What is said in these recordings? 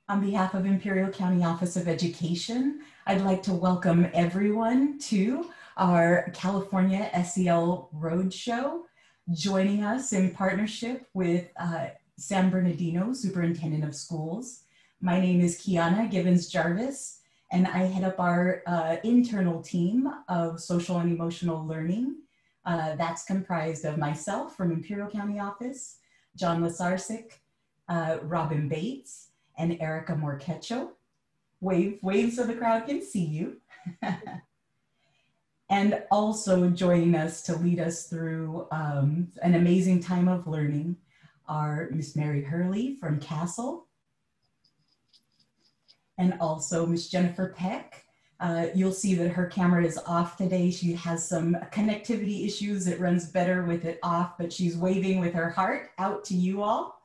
On behalf of Imperial County Office of Education, I'd like to welcome everyone to our California SEL Road Show. Joining us in partnership with San Bernardino, Superintendent of Schools. My name is Kiana Gibbons-Jarvis, and I head up our internal team of social and emotional learning. That's comprised of myself from Imperial County Office, John Lasarczyk, Robin Bates, and Erica Morquecho. Wave so the crowd can see you. And also joining us to lead us through an amazing time of learning are Miss Mary Hurley from Castle, and also Miss Jennifer Peck. You'll see that her camera is off today. She has some connectivity issues. It runs better with it off, but she's waving with her heart out to you all.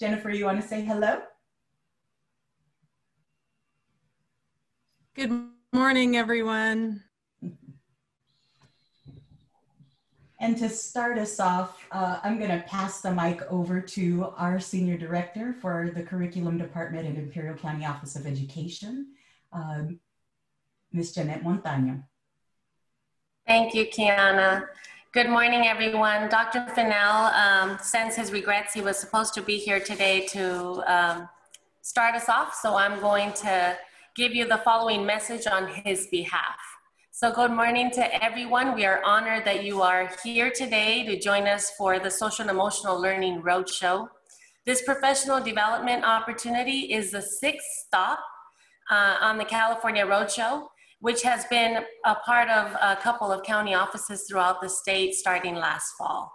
Jennifer, you want to say hello? Good morning, everyone. And to start us off, I'm going to pass the mic over to our Senior Director for the Curriculum Department at Imperial County Office of Education, Ms. Jeanette Montaño. Thank you, Kiana. Good morning, everyone. Dr. Fennell sends his regrets. He was supposed to be here today to start us off, so I'm going to give you the following message on his behalf. So good morning to everyone. We are honored that you are here today to join us for the Social and Emotional Learning Roadshow. This professional development opportunity is the 6th stop on the California Roadshow, which has been a part of a couple of county offices throughout the state starting last fall.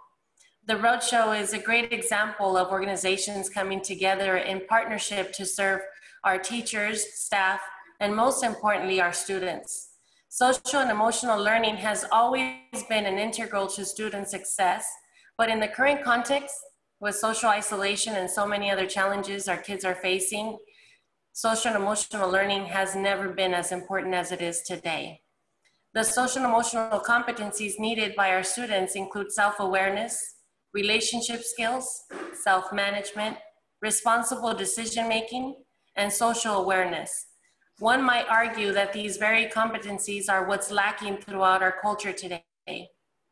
The Roadshow is a great example of organizations coming together in partnership to serve our teachers, staff, and most importantly, our students. Social and emotional learning has always been an integral to student success, but in the current context, with social isolation and so many other challenges our kids are facing, social and emotional learning has never been as important as it is today. The social and emotional competencies needed by our students include self-awareness, relationship skills, self-management, responsible decision-making, and social awareness. One might argue that these very competencies are what's lacking throughout our culture today,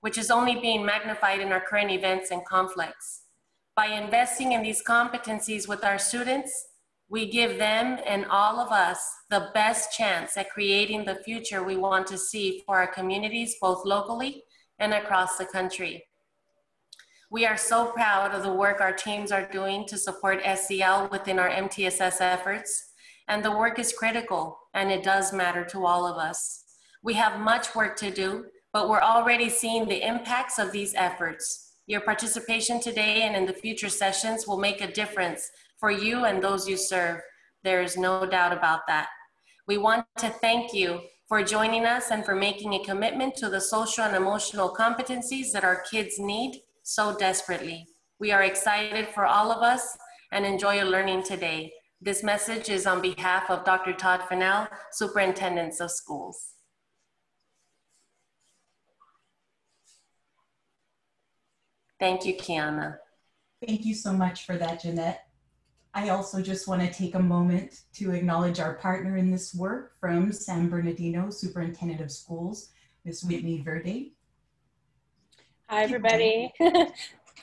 which is only being magnified in our current events and conflicts. By investing in these competencies with our students, we give them and all of us the best chance at creating the future we want to see for our communities, both locally and across the country. We are so proud of the work our teams are doing to support SEL within our MTSS efforts. And the work is critical, and it does matter to all of us. We have much work to do, but we're already seeing the impacts of these efforts. Your participation today and in the future sessions will make a difference for you and those you serve. There is no doubt about that. We want to thank you for joining us and for making a commitment to the social and emotional competencies that our kids need so desperately. We are excited for all of us and enjoy your learning today. This message is on behalf of Dr. Todd Fennell, Superintendent of Schools. Thank you, Kiana. Thank you so much for that, Jeanette. I also just want to take a moment to acknowledge our partner in this work from San Bernardino, Superintendent of Schools, Ms. Whitney Verde. Hi, everybody.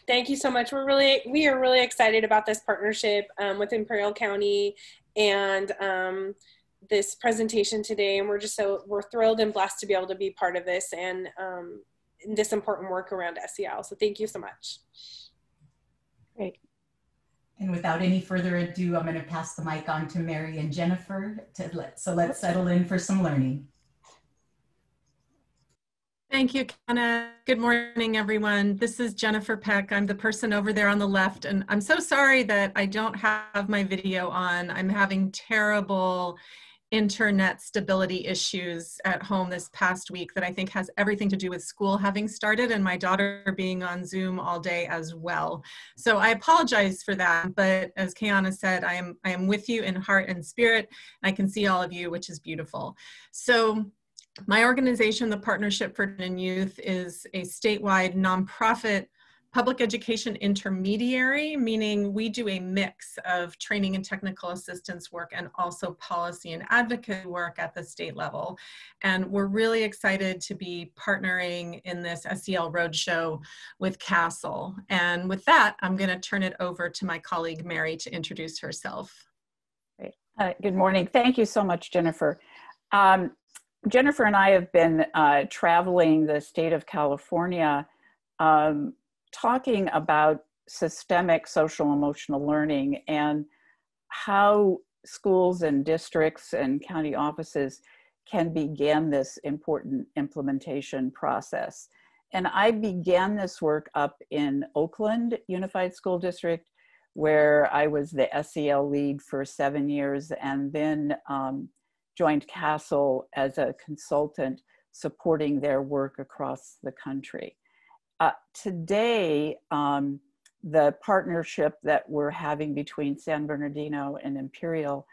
Thank you so much. We are really excited about this partnership with Imperial County and this presentation today. And we're thrilled and blessed to be able to be part of this and this important work around SEL. So thank you so much. Great. And without any further ado, I'm going to pass the mic on to Mary and Jennifer. So let's settle in for some learning. Thank you, Kiana. Good morning, everyone. This is Jennifer Peck. I'm the person over there on the left, and I'm so sorry that I don't have my video on. I'm having terrible internet stability issues at home this past week that I think has everything to do with school having started and my daughter being on Zoom all day as well. So I apologize for that, but as Kiana said, I am with you in heart and spirit. I can see all of you, which is beautiful. So my organization, the Partnership for Children and Youth, is a statewide nonprofit public education intermediary, meaning we do a mix of training and technical assistance work and also policy and advocacy work at the state level. And we're really excited to be partnering in this SEL Roadshow with CASEL. And with that, I'm going to turn it over to my colleague, Mary, to introduce herself. Great. Good morning. Thank you so much, Jennifer. Jennifer and I have been traveling the state of California talking about systemic social emotional learning and how schools and districts and county offices can begin this important implementation process. And I began this work up in Oakland Unified School District, where I was the SEL lead for 7 years, and then joined CASEL as a consultant supporting their work across the country. Today, the partnership that we're having between San Bernardino and Imperial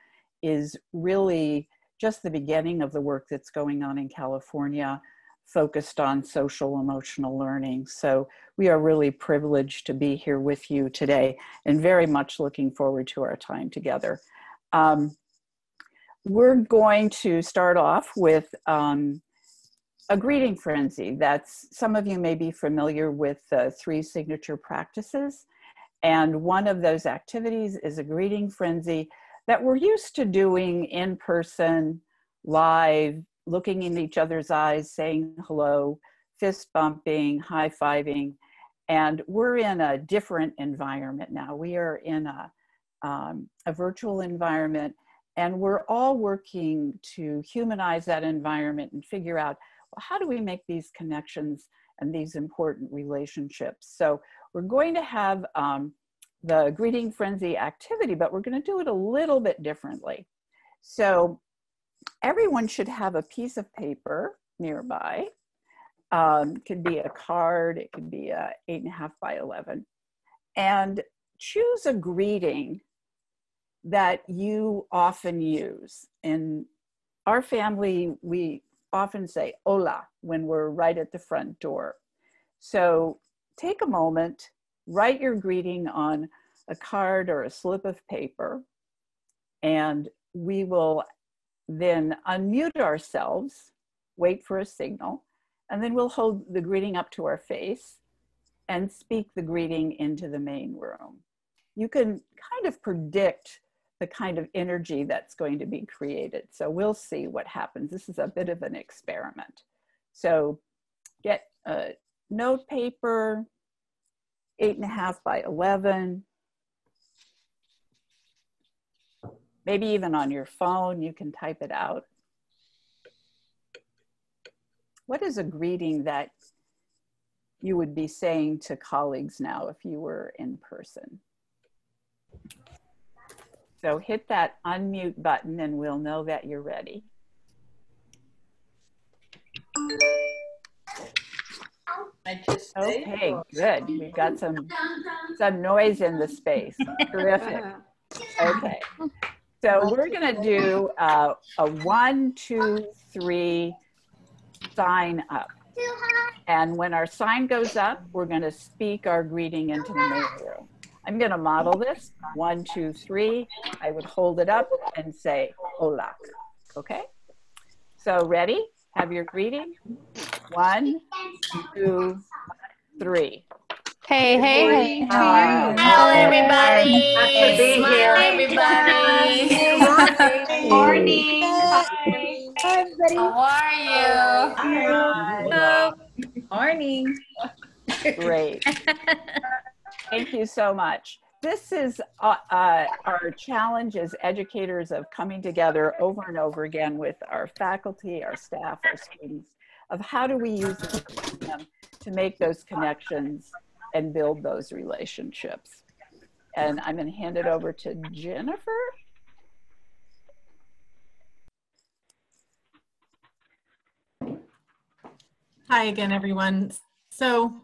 is really just the beginning of the work that's going on in California, focused on social emotional learning. So we are really privileged to be here with you today and very much looking forward to our time together. We're going to start off with a greeting frenzy. That's, some of you may be familiar with the 3 signature practices. And one of those activities is a greeting frenzy that we're used to doing in person, live, looking in each other's eyes, saying hello, fist bumping, high-fiving. And we're in a different environment now. We are in a virtual environment, and we're all working to humanize that environment and figure out, well, how do we make these connections and these important relationships? So we're going to have the greeting frenzy activity, but we're going to do it a little bit differently. So everyone should have a piece of paper nearby. It could be a card, it could be a 8.5 by 11. And choose a greeting that you often use. In our family, we often say hola when we're right at the front door. So take a moment, write your greeting on a card or a slip of paper, and we will then unmute ourselves, wait for a signal, and then we'll hold the greeting up to our face and speak the greeting into the main room. You can kind of predict the kind of energy that's going to be created. So we'll see what happens. This is a bit of an experiment. So get a note paper, 8.5 by 11. Maybe even on your phone, you can type it out. What is a greeting that you would be saying to colleagues now if you were in person? So hit that unmute button and we'll know that you're ready. Okay, good. We've got some noise in the space. Terrific. Okay. So we're going to do a 1, 2, 3 sign up. And when our sign goes up, we're going to speak our greeting into the main room. I'm going to model this. 1, 2, 3. I would hold it up and say hola. Okay? So ready? Have your greeting. 1, 2, 3. Hey, hey, hey. Hello, everybody. Smile, everybody. Morning. Hi, everybody. How are you? Hello. Morning. Great. Thank you so much. This is our challenge as educators of coming together over and over again with our faculty, our staff, our students, of how do we use them to make those connections and build those relationships. And I'm going to hand it over to Jennifer. Hi again, everyone. So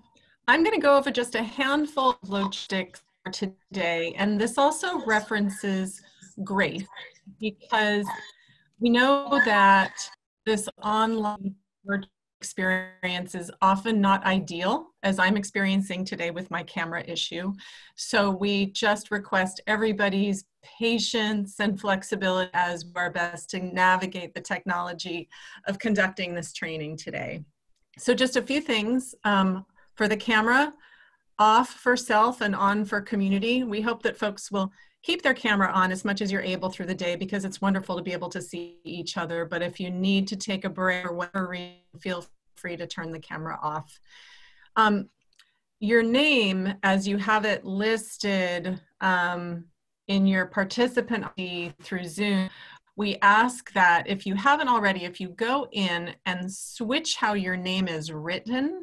I'm going to go over just a handful of logistics for today, and this also references grace, because we know that this online experience is often not ideal, as I'm experiencing today with my camera issue. So we just request everybody's patience and flexibility as we're best to navigate the technology of conducting this training today. So just a few things for the camera, off for self and on for community. We hope that folks will keep their camera on as much as you're able through the day, because it's wonderful to be able to see each other. But if you need to take a break or whatever reason, feel free to turn the camera off. Your name, as you have it listed in your participant ID through Zoom, we ask that if you haven't already, if you go in and switch how your name is written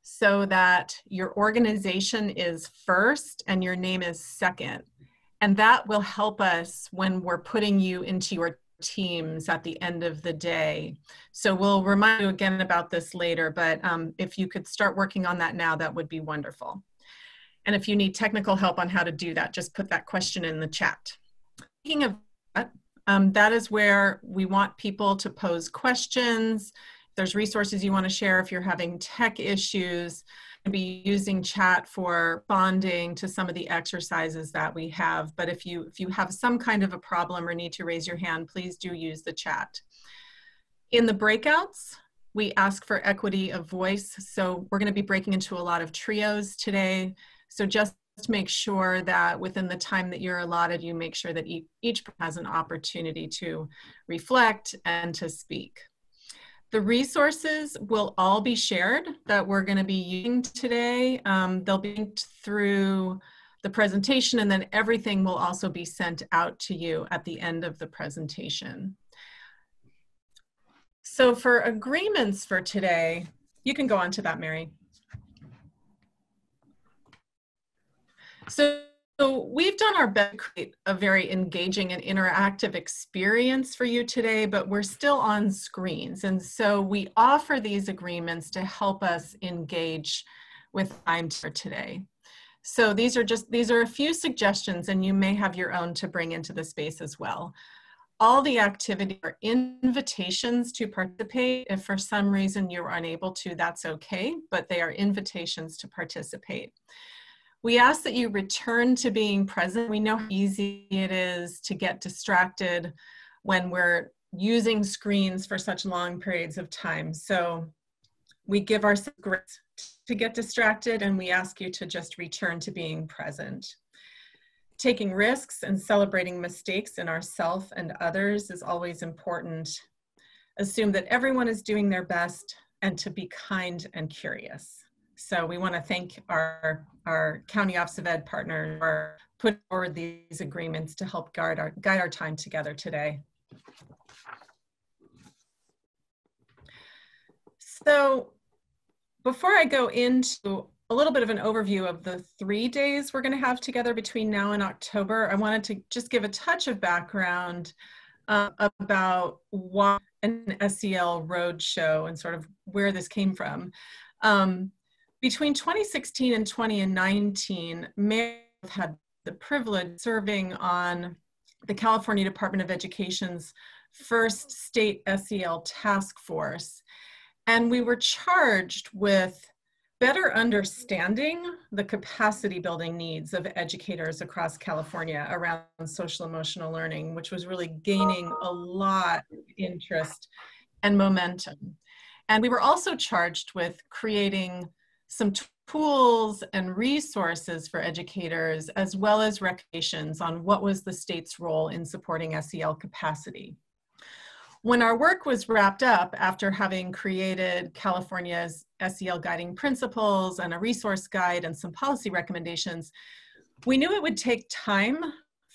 so that your organization is first and your name is second. And that will help us when we're putting you into your teams at the end of the day. So we'll remind you again about this later, but if you could start working on that now, that would be wonderful. And if you need technical help on how to do that, just put that question in the chat. Speaking of that, that is where we want people to pose questions. If there's resources you want to share, if you're having tech issues, be using chat for bonding to some of the exercises that we have. But if you have some kind of a problem or need to raise your hand, please do use the chat. In the breakouts, we ask for equity of voice. So we're going to be breaking into a lot of trios today. So just make sure that within the time that you're allotted, you make sure that each has an opportunity to reflect and to speak. The resources will all be shared that we're going to be using today. They'll be linked through the presentation, and then everything will also be sent out to you at the end of the presentation. So for agreements for today, you can go on to that, Mary. So we've done our best to create a very engaging and interactive experience for you today, but we're still on screens. And so we offer these agreements to help us engage with time for today. So these are a few suggestions, and you may have your own to bring into the space as well. All the activities are invitations to participate. If for some reason you're unable to, that's okay, but they are invitations to participate. We ask that you return to being present. We know how easy it is to get distracted when we're using screens for such long periods of time. So we give ourselves grace to get distracted, and we ask you to just return to being present. Taking risks and celebrating mistakes in ourselves and others is always important. Assume that everyone is doing their best, and to be kind and curious. So we want to thank our County Office of Ed partners for putting forward these agreements to help guide our time together today. So before I go into a little bit of an overview of the 3 days we're going to have together between now and October, I wanted to just give a touch of background about what an SEL Road Show and sort of where this came from. Between 2016 and 2019, Mayor had the privilege of serving on the California Department of Education's first state SEL task force. And we were charged with better understanding the capacity building needs of educators across California around social emotional learning, which was really gaining a lot of interest and momentum. And we were also charged with creating some tools and resources for educators, as well as recommendations on what was the state's role in supporting SEL capacity. When our work was wrapped up, after having created California's SEL guiding principles and a resource guide and some policy recommendations, we knew it would take time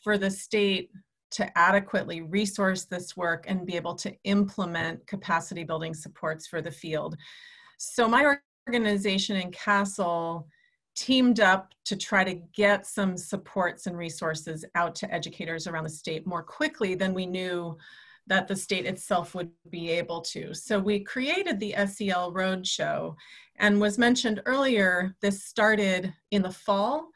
for the state to adequately resource this work and be able to implement capacity building supports for the field. So my organization in Castle teamed up to try to get some supports and resources out to educators around the state more quickly than we knew that the state itself would be able to. So we created the SEL Road Show, and was mentioned earlier, this started in the fall.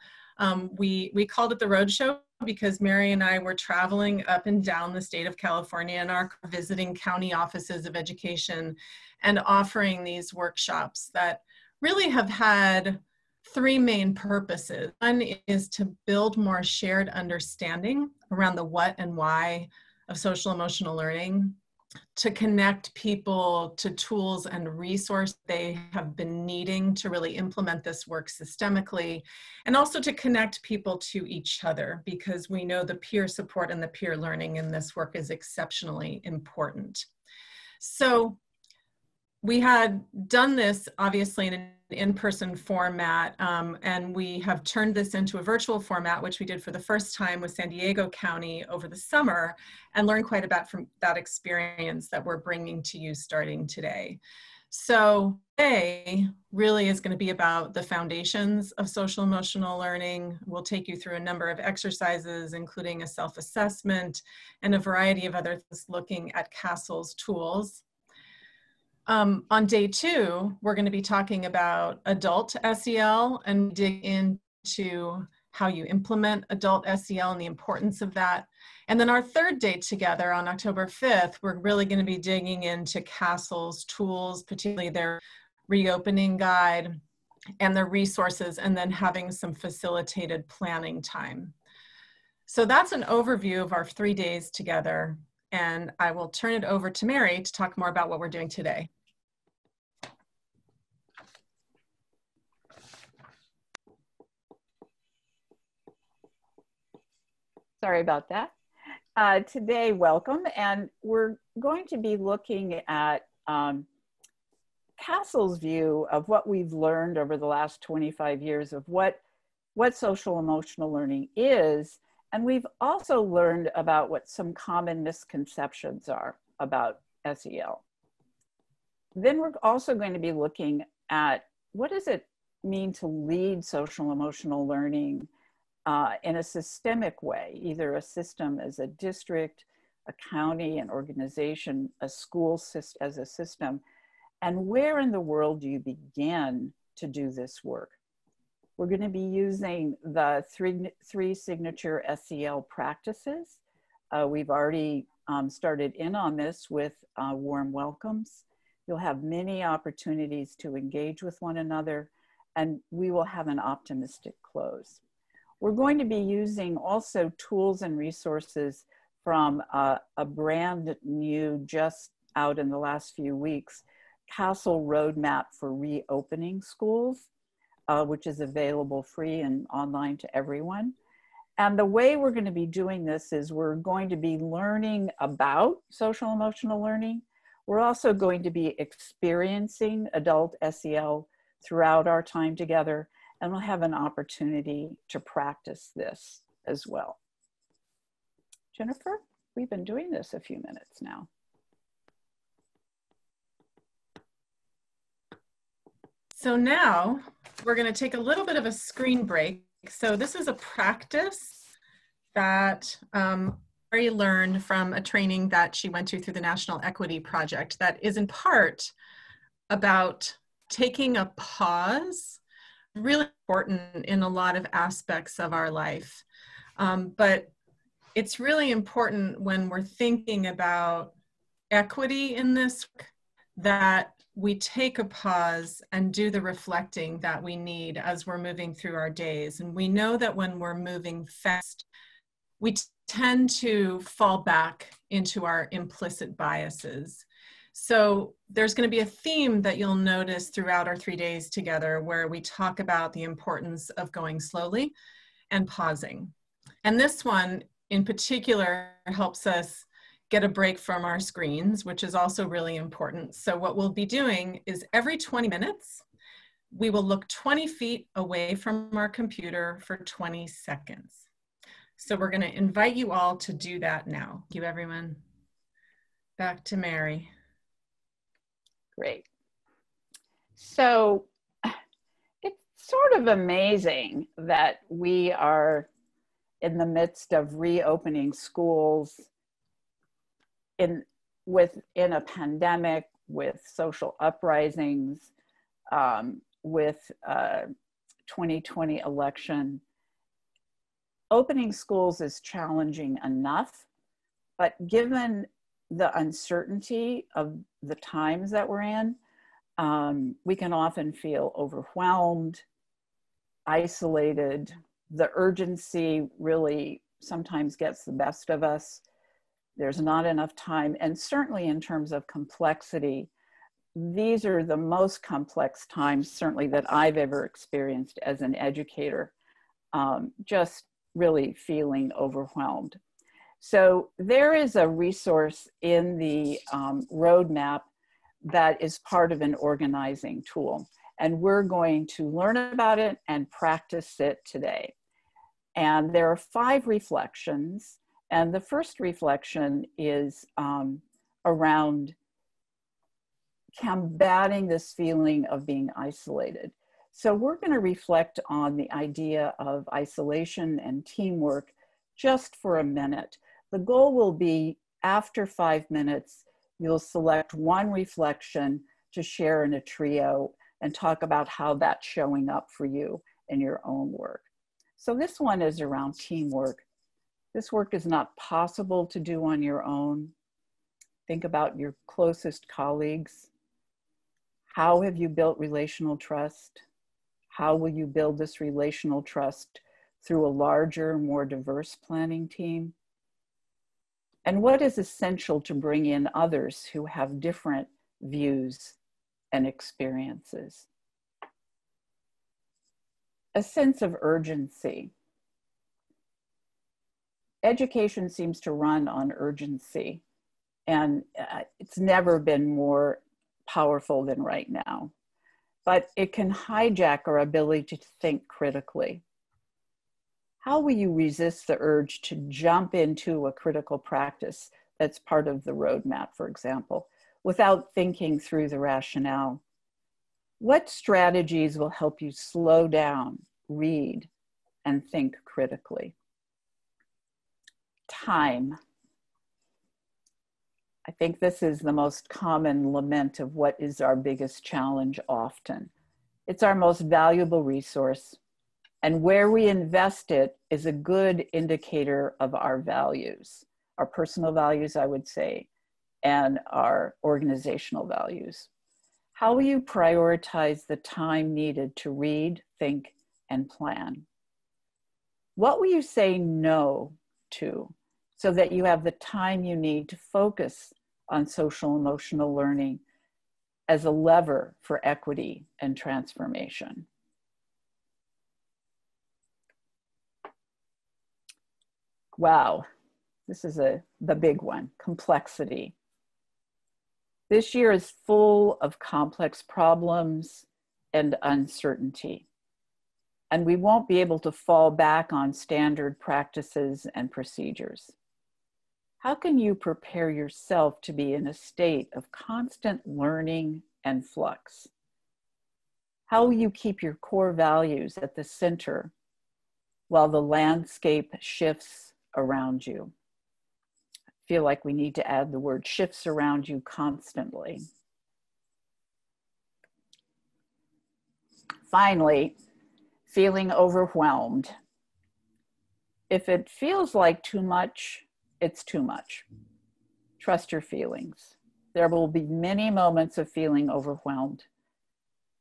We called it the Road Show because Mary and I were traveling up and down the state of California and are visiting county offices of education and offering these workshops that really have had three main purposes. One is to build more shared understanding around the what and why of social emotional learning, to connect people to tools and resources they have been needing to really implement this work systemically, and also to connect people to each other, because we know the peer support and the peer learning in this work is exceptionally important. So we had done this obviously in an in-person format, and we have turned this into a virtual format, which we did for the first time with San Diego County over the summer, and learned quite a bit from that experience that we're bringing to you starting today. So today really is going to be about the foundations of social emotional learning. We'll take you through a number of exercises, including a self-assessment and a variety of other things looking at CASEL's tools. On day 2, we're going to be talking about adult SEL and dig into how you implement adult SEL and the importance of that. And then our third day together on October 5th, we're really going to be digging into CASEL's tools, particularly their reopening guide and their resources, and then having some facilitated planning time. So that's an overview of our 3 days together. And I will turn it over to Mary to talk more about what we're doing today. Sorry about that. Today, welcome, and we're going to be looking at CASEL's view of what we've learned over the last 25 years of what social emotional learning is. And we've also learned about what some common misconceptions are about SEL. Then we're also going to be looking at what does it mean to lead social emotional learning in a systemic way, either a system as a district, a county, an organization, a school as a system, and where in the world do you begin to do this work? We're going to be using the three signature SEL practices. We've already started in on this with warm welcomes. You'll have many opportunities to engage with one another, and we will have an optimistic close. We're going to be using also tools and resources from a brand new, just out in the last few weeks, CASEL Roadmap for Reopening Schools, which is available free and online to everyone. And the way we're going to be doing this is we're going to be learning about social emotional learning. We're also going to be experiencing adult SEL throughout our time together, and we'll have an opportunity to practice this as well. Jennifer, we've been doing this a few minutes now. So now we're going to take a little bit of a screen break. So this is a practice that Mary learned from a training that she went to through the National Equity Project that is in part about taking a pause, really important in a lot of aspects of our life. But it's really important when we're thinking about equity in this, that we take a pause and do the reflecting that we need as we're moving through our days. And we know that when we're moving fast, we tend to fall back into our implicit biases. So there's going to be a theme that you'll notice throughout our 3 days together where we talk about the importance of going slowly and pausing. And this one in particular helps us get a break from our screens, which is also really important. So what we'll be doing is every 20 minutes, we will look 20 feet away from our computer for 20 seconds. So we're going to invite you all to do that now. Thank you, everyone. Back to Mary. Great. So it's sort of amazing that we are in the midst of reopening schools in a pandemic, with social uprisings, with 2020 election. opening schools is challenging enough, but given the uncertainty of the times that we're in, we can often feel overwhelmed, isolated. The urgency really sometimes gets the best of us. There's not enough time. And certainly in terms of complexity, these are the most complex times, certainly that I've ever experienced as an educator, just really feeling overwhelmed. So there is a resource in the roadmap that is part of an organizing tool. And we're going to learn about it and practice it today. And there are 5 reflections. And the first reflection is around combating this feeling of being isolated. So we're going to reflect on the idea of isolation and teamwork just for a minute. The goal will be after 5 minutes, you'll select one reflection to share in a trio and talk about how that's showing up for you in your own work. So this one is around teamwork. This work is not possible to do on your own. Think about your closest colleagues. How have you built relational trust? How will you build this relational trust through a larger, more diverse planning team? And what is essential to bring in others who have different views and experiences? A sense of urgency. Education seems to run on urgency, and it's never been more powerful than right now. But it can hijack our ability to think critically. How will you resist the urge to jump into a critical practice that's part of the roadmap, for example, without thinking through the rationale? What strategies will help you slow down, read, and think critically? Time. I think this is the most common lament of what is our biggest challenge often. It's our most valuable resource, and where we invest it is a good indicator of our values, our personal values, I would say, and our organizational values. How will you prioritize the time needed to read, think, and plan? What will you say no to so that you have the time you need to focus on social emotional learning as a lever for equity and transformation? Wow, this is the big one, complexity. This year is full of complex problems and uncertainty, and we won't be able to fall back on standard practices and procedures. How can you prepare yourself to be in a state of constant learning and flux? How will you keep your core values at the center while the landscape shifts around you? I feel like we need to add the word shifts around you constantly. Finally, feeling overwhelmed. If it feels like too much, it's too much. Trust your feelings. There will be many moments of feeling overwhelmed.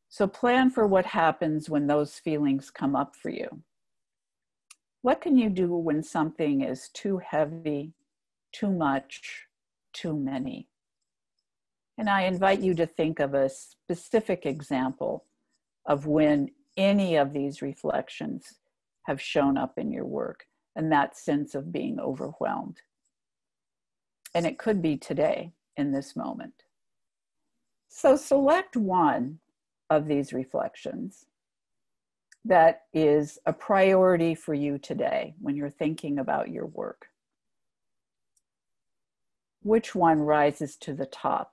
So plan for what happens when those feelings come up for you. What can you do when something is too heavy, too much, too many? And I invite you to think of a specific example of when any of these reflections have shown up in your work and that sense of being overwhelmed. And it could be today in this moment. So select one of these reflections that is a priority for you today when you're thinking about your work. Which one rises to the top?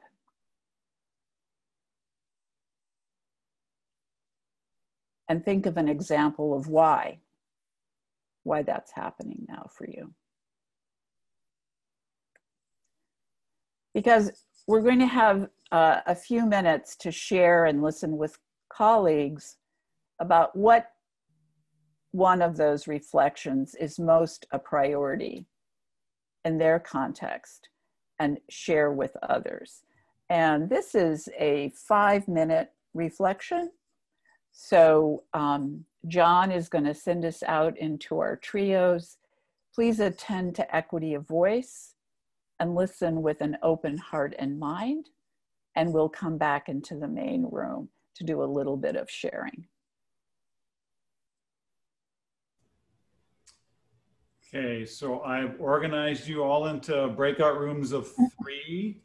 And think of an example of why that's happening now for you. Because we're going to have a few minutes to share and listen with colleagues about what one of those reflections is most a priority in their context and share with others. And this is a 5-minute reflection. So John is going to send us out into our trios. Please attend to equity of voice and listen with an open heart and mind. And we'll come back into the main room to do a little bit of sharing. Okay, so I've organized you all into breakout rooms of 3.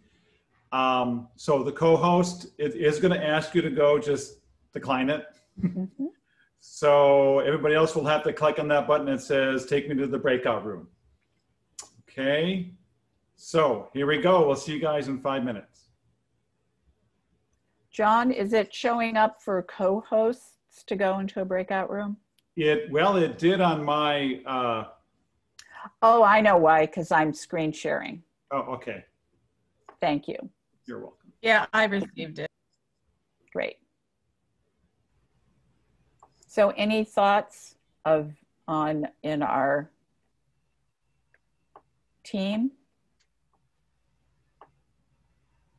So the co-host is going to ask you to go, just decline it. Mm-hmm. So everybody else will have to click on that button that says, take me to the breakout room. Okay, so here we go. We'll see you guys in 5 minutes. John, is it showing up for co-hosts to go into a breakout room? Well, it did on my... Oh, I know why, because I'm screen sharing. Oh, okay. Thank you. You're welcome. Yeah, I received it. Great. So any thoughts in our team? I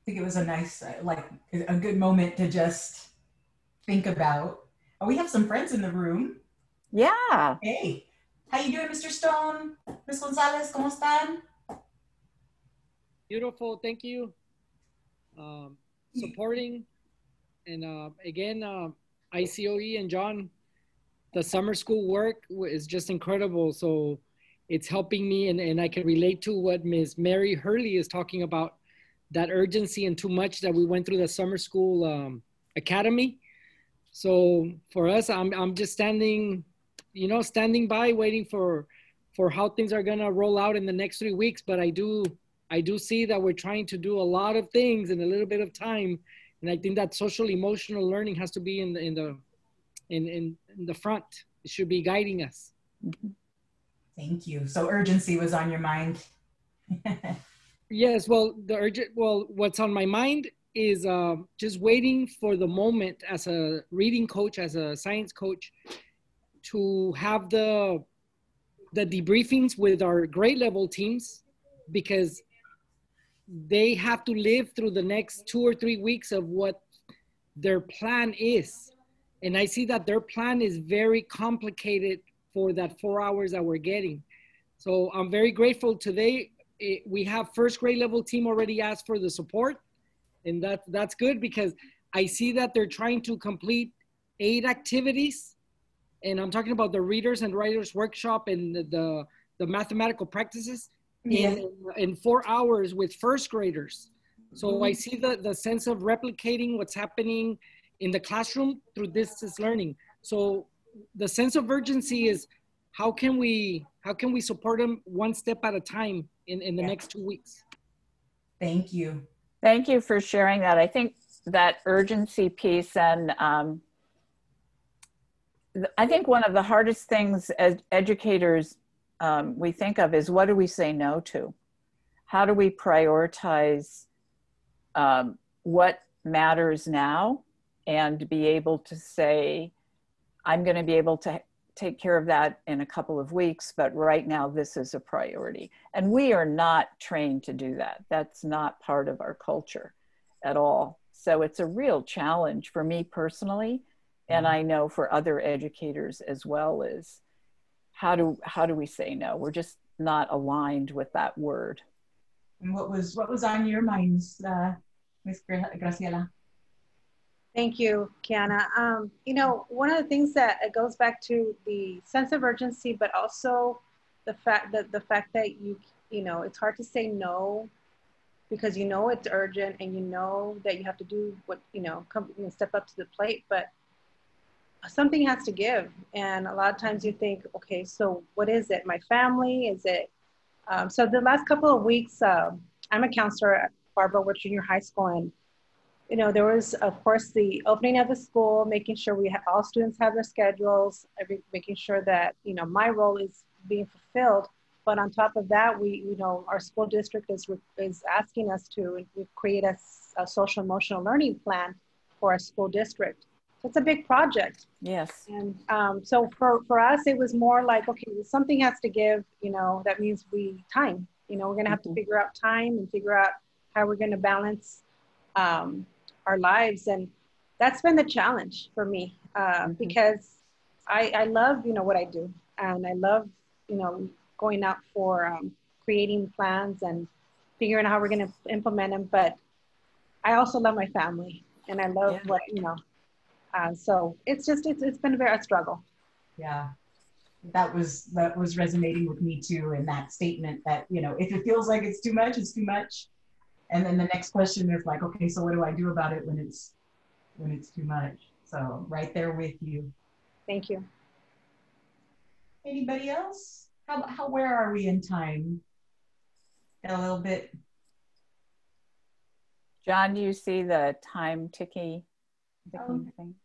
think it was a nice, like a good moment to just think about. Oh, we have some friends in the room. Yeah. Hey, how you doing, Mr. Stone? Ms. Gonzalez, ¿cómo están? Beautiful, thank you. Supporting, and again, ICOE and John, the summer school work is just incredible. So it's helping me, and I can relate to what Ms. Mary Hurley is talking about, that urgency and too much that we went through the summer school academy. So for us, I'm just standing by waiting for how things are gonna roll out in the next 3 weeks. But I do see that we're trying to do a lot of things in a little bit of time. And I think that social emotional learning has to be in the front. It should be guiding us. Thank you. So urgency was on your mind. Yes, well, what's on my mind is just waiting for the moment as a reading coach, as a science coach, to have the debriefings with our grade level teams, because they have to live through the next 2 or 3 weeks of what their plan is. And I see that their plan is very complicated for that 4 hours that we're getting. So I'm very grateful today. We have first grade level team already asked for the support, and that's good, because I see that they're trying to complete 8 activities, and I'm talking about the readers and writers workshop and the mathematical practices in 4 hours with first graders. So I see the sense of replicating what's happening in the classroom through distance learning. So the sense of urgency is, how can we support them one step at a time in the next 2 weeks? Thank you. Thank you for sharing that. I think that urgency piece, and I think one of the hardest things as educators we think of is, what do we say no to? How do we prioritize what matters now, and be able to say, I'm going to be able to take care of that in a couple of weeks, but right now this is a priority. And we are not trained to do that. That's not part of our culture at all. So it's a real challenge for me personally, and I know for other educators as well, is how do we say no? We're just not aligned with that word. And what was on your minds, Ms. Graciela? Thank you, Kiana. One of the things that it goes back to the sense of urgency, but also the fact that it's hard to say no, because it's urgent, and that you have to do what step up to the plate, but something has to give. And a lot of times you think, okay, so what is it? My family? Is it? So the last couple of weeks, I'm a counselor at Barbara Wood Junior High School, and there was, of course, the opening of the school, making sure all students have their schedules, making sure that, my role is being fulfilled. But on top of that, our school district is asking us to create a social emotional learning plan for our school district. it's a big project. Yes. And so for us, it was more like, okay, something has to give, you know, that means time, you know, we're going to have to figure out time and figure out how we're going to balance our lives. And that's been the challenge for me because I love, you know, what I do. And I love, you know, going out for creating plans and figuring out how we're going to implement them. But I also love my family and I love what, you know, so it's been a struggle. Yeah, that was resonating with me too. In that statement that, you know, if it feels like it's too much, it's too much. And then the next question is like, okay, so what do I do about it when it's too much? So right there with you. Thank you. Anybody else? Where are we in time? A little bit. John, do you see the time ticking thing?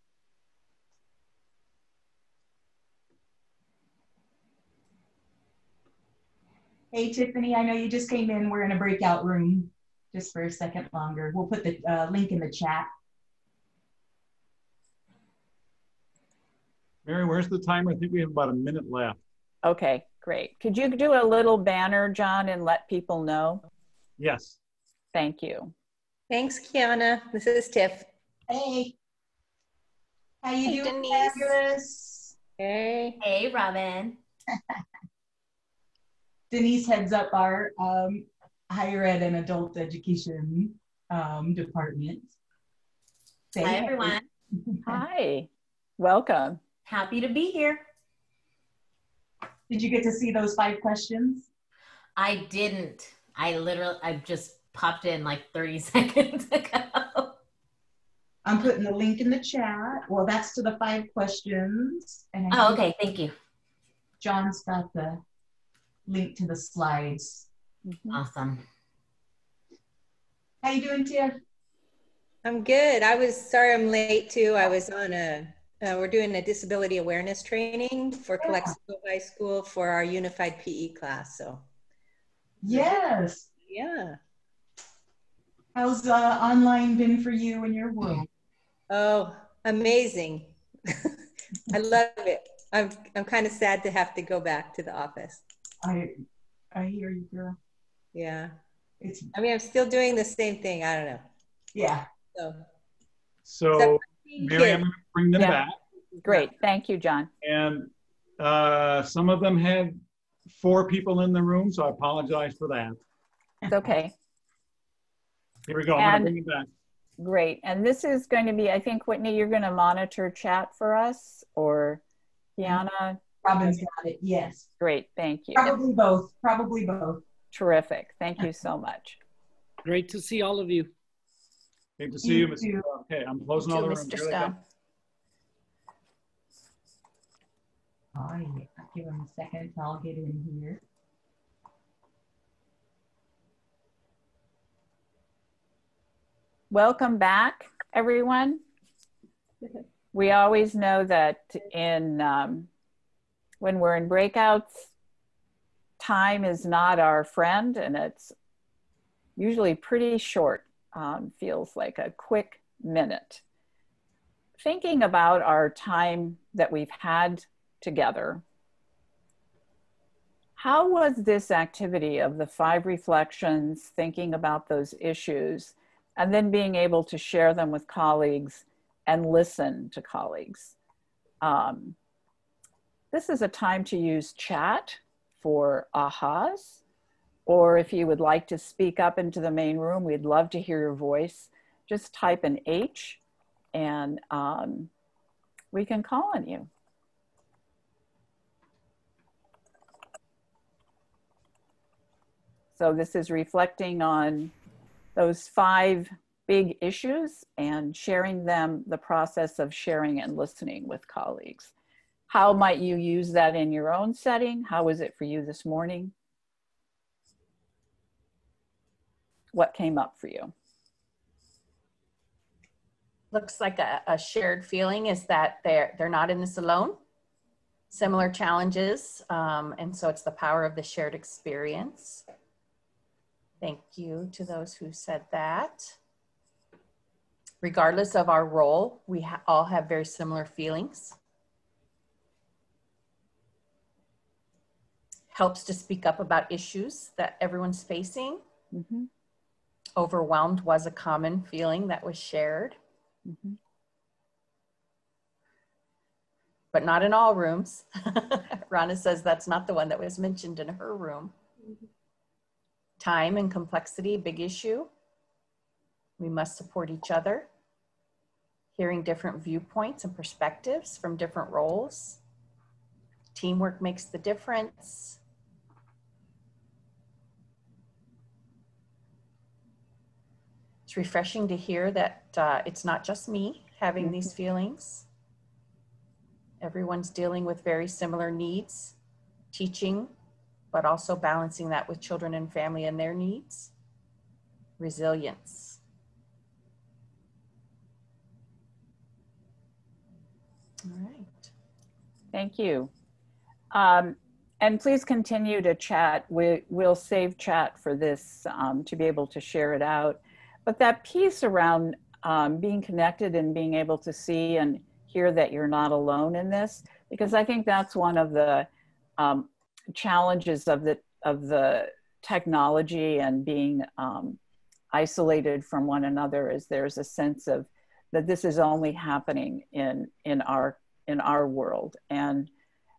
Hey, Tiffany, I know you just came in. We're in a breakout room just for a second longer. We'll put the link in the chat. Mary, where's the timer? I think we have about a minute left. Okay, great. Could you do a little banner, John, and let people know? Yes. Thank you. Thanks, Kiana. This is Tiff. Hey. How you doing, Denise? Fabulous? Hey. Hey, Robin. Denise heads up our higher ed and adult education department. Hi, everyone. Hi. Welcome. Happy to be here. Did you get to see those 5 questions? I didn't. I just popped in like 30 seconds ago. I'm putting the link in the chat. Well, that's to the 5 questions. And okay. Thank you. John's got the link to the slides. Awesome. How you doing, Tiff? I'm good. Sorry I'm late too. I was on we're doing a disability awareness training for Calexico High School for our unified PE class. So. Yes. Yeah. How's online been for you and your world? Oh, amazing. I love it. I'm kind of sad to have to go back to the office. I hear you, girl. Yeah. I mean, I'm still doing the same thing. I don't know. Yeah. So Mary, I'm going to bring them back. Great. Thank you, John. And some of them had 4 people in the room, so I apologize for that. It's okay. Here we go. I'm going to bring it back. Great. And this is going to be, I think, Whitney, you're going to monitor chat for us, or Kiana? Robin's got it. Yes. Great. Thank you. Probably both. Probably both. Terrific. Thank you so much. Great to see all of you. Great to see you, Mr. Okay, I'm closing all the rooms. Mr. Stone. All right. I'll give him a second. I'll get in here. Welcome back, everyone. We always know that when we're in breakouts, time is not our friend, and it's usually pretty short. Feels like a quick minute. Thinking about our time that we've had together, how was this activity of the 5 reflections, thinking about those issues, and then being able to share them with colleagues and listen to colleagues? This is a time to use chat for ahas, or if you would like to speak up into the main room, we'd love to hear your voice. Just type an H and we can call on you. So this is reflecting on those 5 big issues and sharing them, the process of sharing and listening with colleagues. How might you use that in your own setting? How was it for you this morning? What came up for you? Looks like a shared feeling is that they're not in this alone. Similar challenges, and so it's the power of the shared experience. Thank you to those who said that. Regardless of our role, we all have very similar feelings. Helps to speak up about issues that everyone's facing. Mm-hmm. Overwhelmed was a common feeling that was shared. Mm-hmm. But not in all rooms. Rana says that's not the one that was mentioned in her room. Mm-hmm. Time and complexity, big issue. We must support each other. Hearing different viewpoints and perspectives from different roles. Teamwork makes the difference. It's refreshing to hear that it's not just me having these feelings. Everyone's dealing with very similar needs, teaching, but also balancing that with children and family and their needs. Resilience. All right. Thank you. And please continue to chat. We'll save chat for this to be able to share it out. But that piece around being connected and being able to see and hear that you're not alone in this, because I think that's one of the challenges of the technology and being isolated from one another, is there's a sense of that this is only happening in our world. And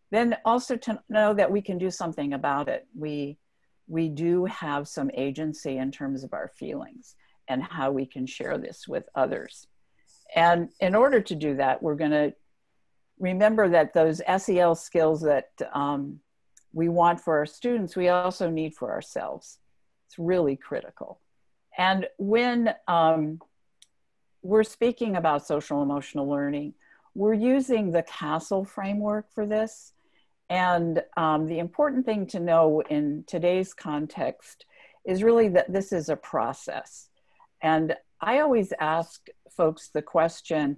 then also to know that we can do something about it. We do have some agency in terms of our feelings and how we can share this with others. And in order to do that, we're going to remember that those SEL skills that we want for our students, we also need for ourselves. It's really critical. And when we're speaking about social emotional learning, we're using the CASEL framework for this. And the important thing to know in today's context is really that this is a process. And I always ask folks the question,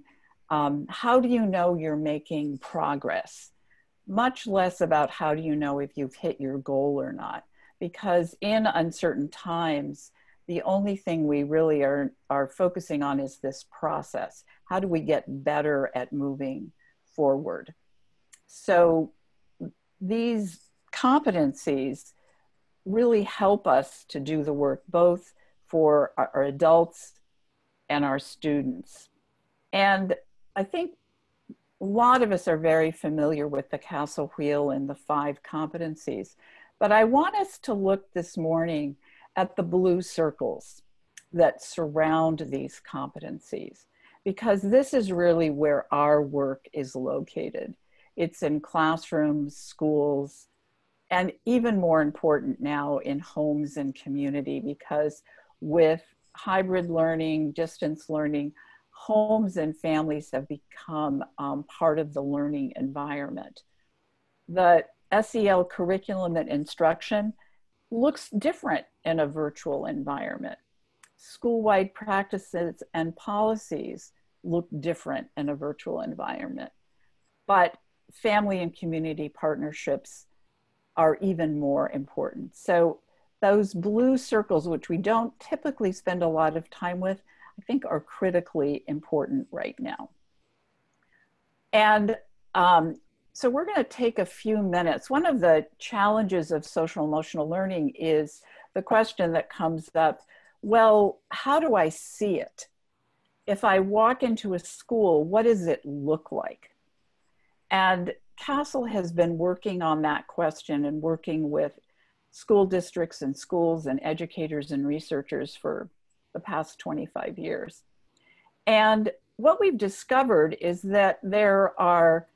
how do you know you're making progress? Much less about how do you know if you've hit your goal or not? Because in uncertain times, the only thing we really are focusing on is this process. How do we get better at moving forward? So these competencies really help us to do the work, both for our adults and our students. And I think a lot of us are very familiar with the CASEL wheel and the 5 competencies, but I want us to look this morning at the blue circles that surround these competencies, because this is really where our work is located. It's in classrooms, schools, and even more important now in homes and community, because with hybrid learning, distance learning, homes and families have become part of the learning environment. The SEL curriculum and instruction looks different in a virtual environment. School-wide practices and policies look different in a virtual environment. But family and community partnerships are even more important. So those blue circles, which we don't typically spend a lot of time with, I think are critically important right now. And so we're going to take a few minutes. One of the challenges of social emotional learning is the question that comes up, well, how do I see it? If I walk into a school, what does it look like? And CASEL has been working on that question and working with school districts and schools and educators and researchers for the past 25 years. And what we've discovered is that there are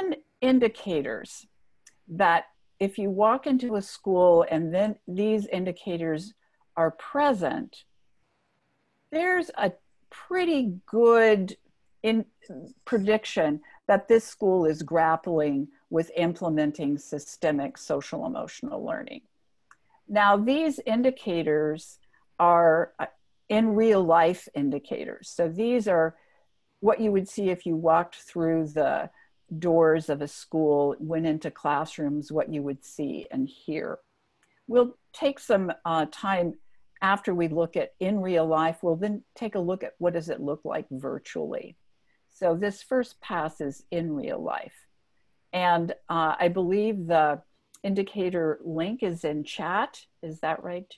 10 indicators that if you walk into a school and then these indicators are present, there's a pretty good prediction that this school is grappling with implementing systemic social emotional learning. Now, these indicators are in real life indicators. So these are what you would see if you walked through the doors of a school, went into classrooms, what you would see and hear. We'll take some time after we look at in real life, we'll then take a look at what does it look like virtually. So this first pass is in real life. And I believe the indicator link is in chat. Is that right?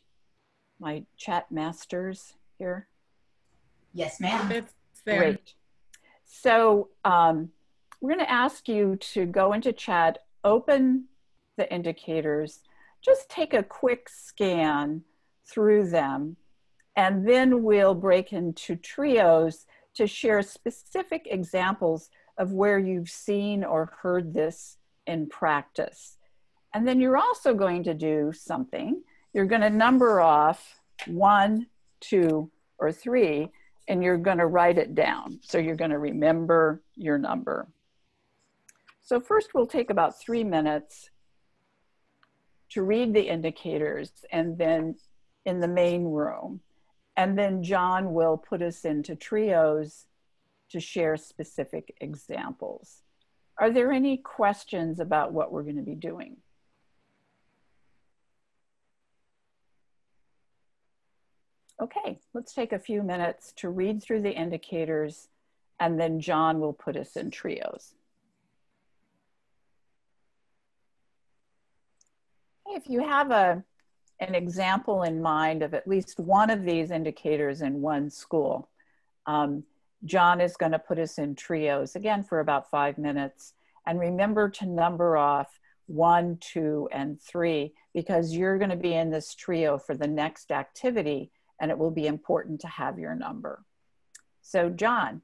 My chat masters here? Yes, ma'am. It's there. Great. So we're going to ask you to go into chat, open the indicators, just take a quick scan through them, and then we'll break into trios to share specific examples of where you've seen or heard this in practice. And then you're also going to do something. You're going to number off 1, 2, or 3, and you're going to write it down. So you're going to remember your number. So first we'll take about 3 minutes to read the indicators, and then in the main room. And then John will put us into trios to share specific examples. Are there any questions about what we're going to be doing? Okay, let's take a few minutes to read through the indicators, and then John will put us in trios. If you have an example in mind of at least one of these indicators in one school, John is going to put us in trios, again, for about 5 minutes. And remember to number off 1, 2, and 3, because you're going to be in this trio for the next activity, and it will be important to have your number. So John,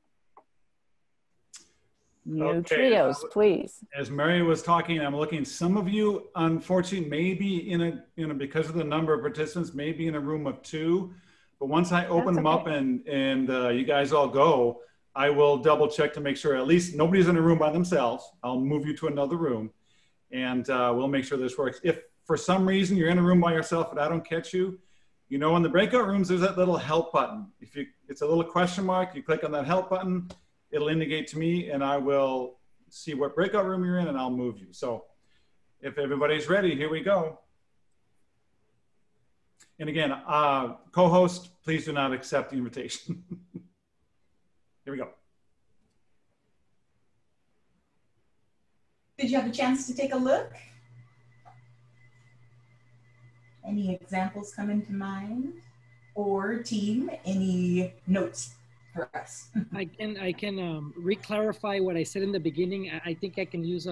new trios, please. As Mary was talking, I'm looking, some of you, unfortunately, may be in a, because of the number of participants, may be in a room of 2. But once I open them up and you guys all go, I will double check to make sure at least nobody's in a room by themselves. I'll move you to another room, and we'll make sure this works. If for some reason you're in a room by yourself and I don't catch you, you know, in the breakout rooms, there's that little help button. If you, it's a little question mark, you click on that help button, it'll indicate to me, and I will see what breakout room you're in, and I'll move you. So if everybody's ready, here we go. And again, co-host, please do not accept the invitation. Here we go. Did you have a chance to take a look? Any examples come into mind? Or team, any notes for us? I can re-clarify what I said in the beginning. I think I can use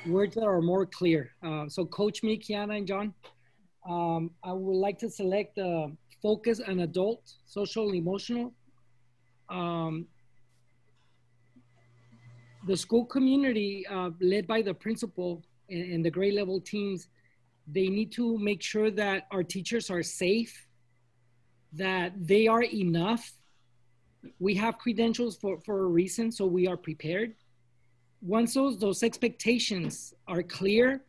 words that are more clear. So coach me, Kiana and John. I would like to select focus on adult, social, and emotional. The school community, led by the principal and the grade level teams, they need to make sure that our teachers are safe, that they are enough. We have credentials for a reason, so we are prepared. Once those expectations are clear,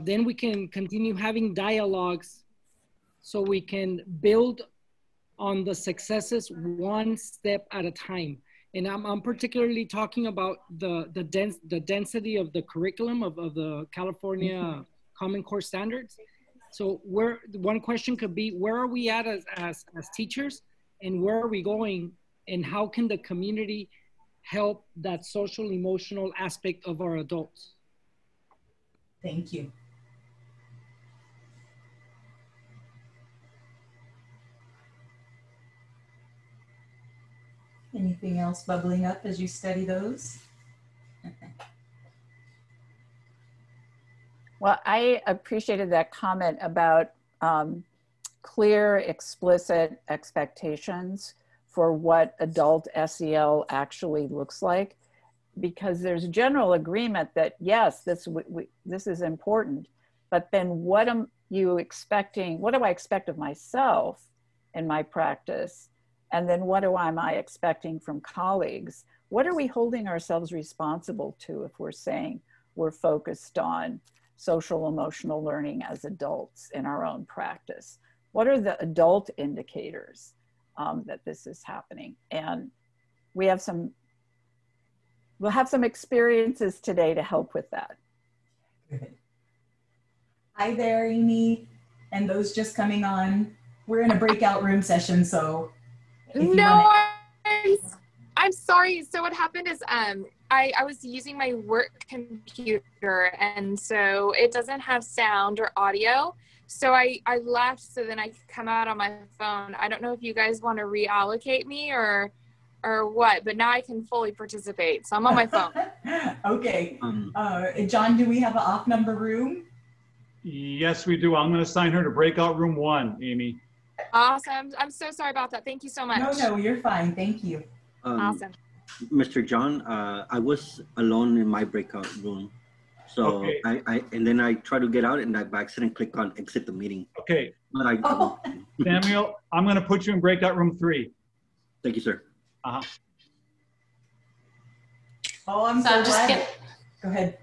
then we can continue having dialogues so we can build on the successes one step at a time. And I'm particularly talking about the density of the curriculum of the California Common Core Standards. So one question could be, where are we at as teachers, and where are we going, and how can the community help that social emotional aspect of our adults? Thank you. Anything else bubbling up as you study those? Well, I appreciated that comment about clear, explicit expectations for what adult SEL actually looks like, because there's general agreement that yes, this is important, but then what am you expecting? What do I expect of myself in my practice? And then what am I expecting from colleagues? What are we holding ourselves responsible to if we're saying we're focused on social emotional learning as adults in our own practice? What are the adult indicators that this is happening? And we'll have some experiences today to help with that. Good. Hi there, Amy, and those just coming on. we're in a breakout room session, so if you No, want I'm sorry. So what happened is I was using my work computer, and so it doesn't have sound or audio. So I left so then I could come out on my phone. I don't know if you guys want to reallocate me or what, but now I can fully participate. So I'm on my phone. Okay. John, do we have an off number room? Yes, we do. I'm going to assign her to breakout room 1, Amy. Awesome. I'm so sorry about that. Thank you so much. No, you're fine. Thank you. Awesome. Mr. John, I was alone in my breakout room. So Okay. and then I tried to get out and I by accident click on exit the meeting. Okay. But Samuel, I'm going to put you in breakout room 3. Thank you, sir. Uh-huh. Oh, I'm so glad. Go ahead.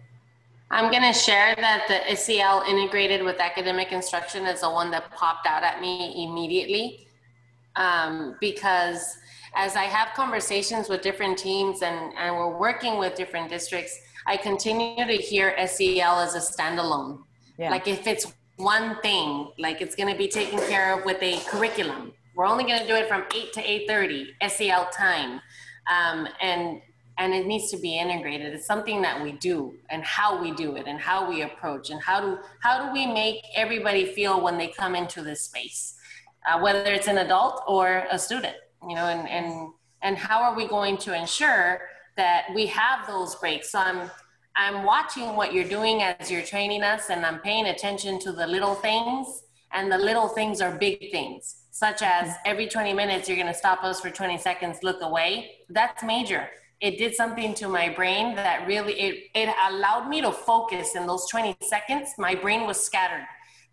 I'm going to share that the SEL integrated with academic instruction is the one that popped out at me immediately, because as I have conversations with different teams and we're working with different districts, I continue to hear SEL as a standalone. Yeah. Like if it's one thing, like it's going to be taken care of with a curriculum. We're only going to do it from 8 to 8:30 SEL time. And it needs to be integrated. It's something that we do and how we do it and how we approach and how do we make everybody feel when they come into this space, whether it's an adult or a student, you know, and how are we going to ensure that we have those breaks? So I'm watching what you're doing as you're training us, and I'm paying attention to the little things, and the little things are big things, such as every 20 minutes, you're gonna stop us for 20 seconds, look away. That's major. It did something to my brain that really, it allowed me to focus in those 20 seconds. My brain was scattered.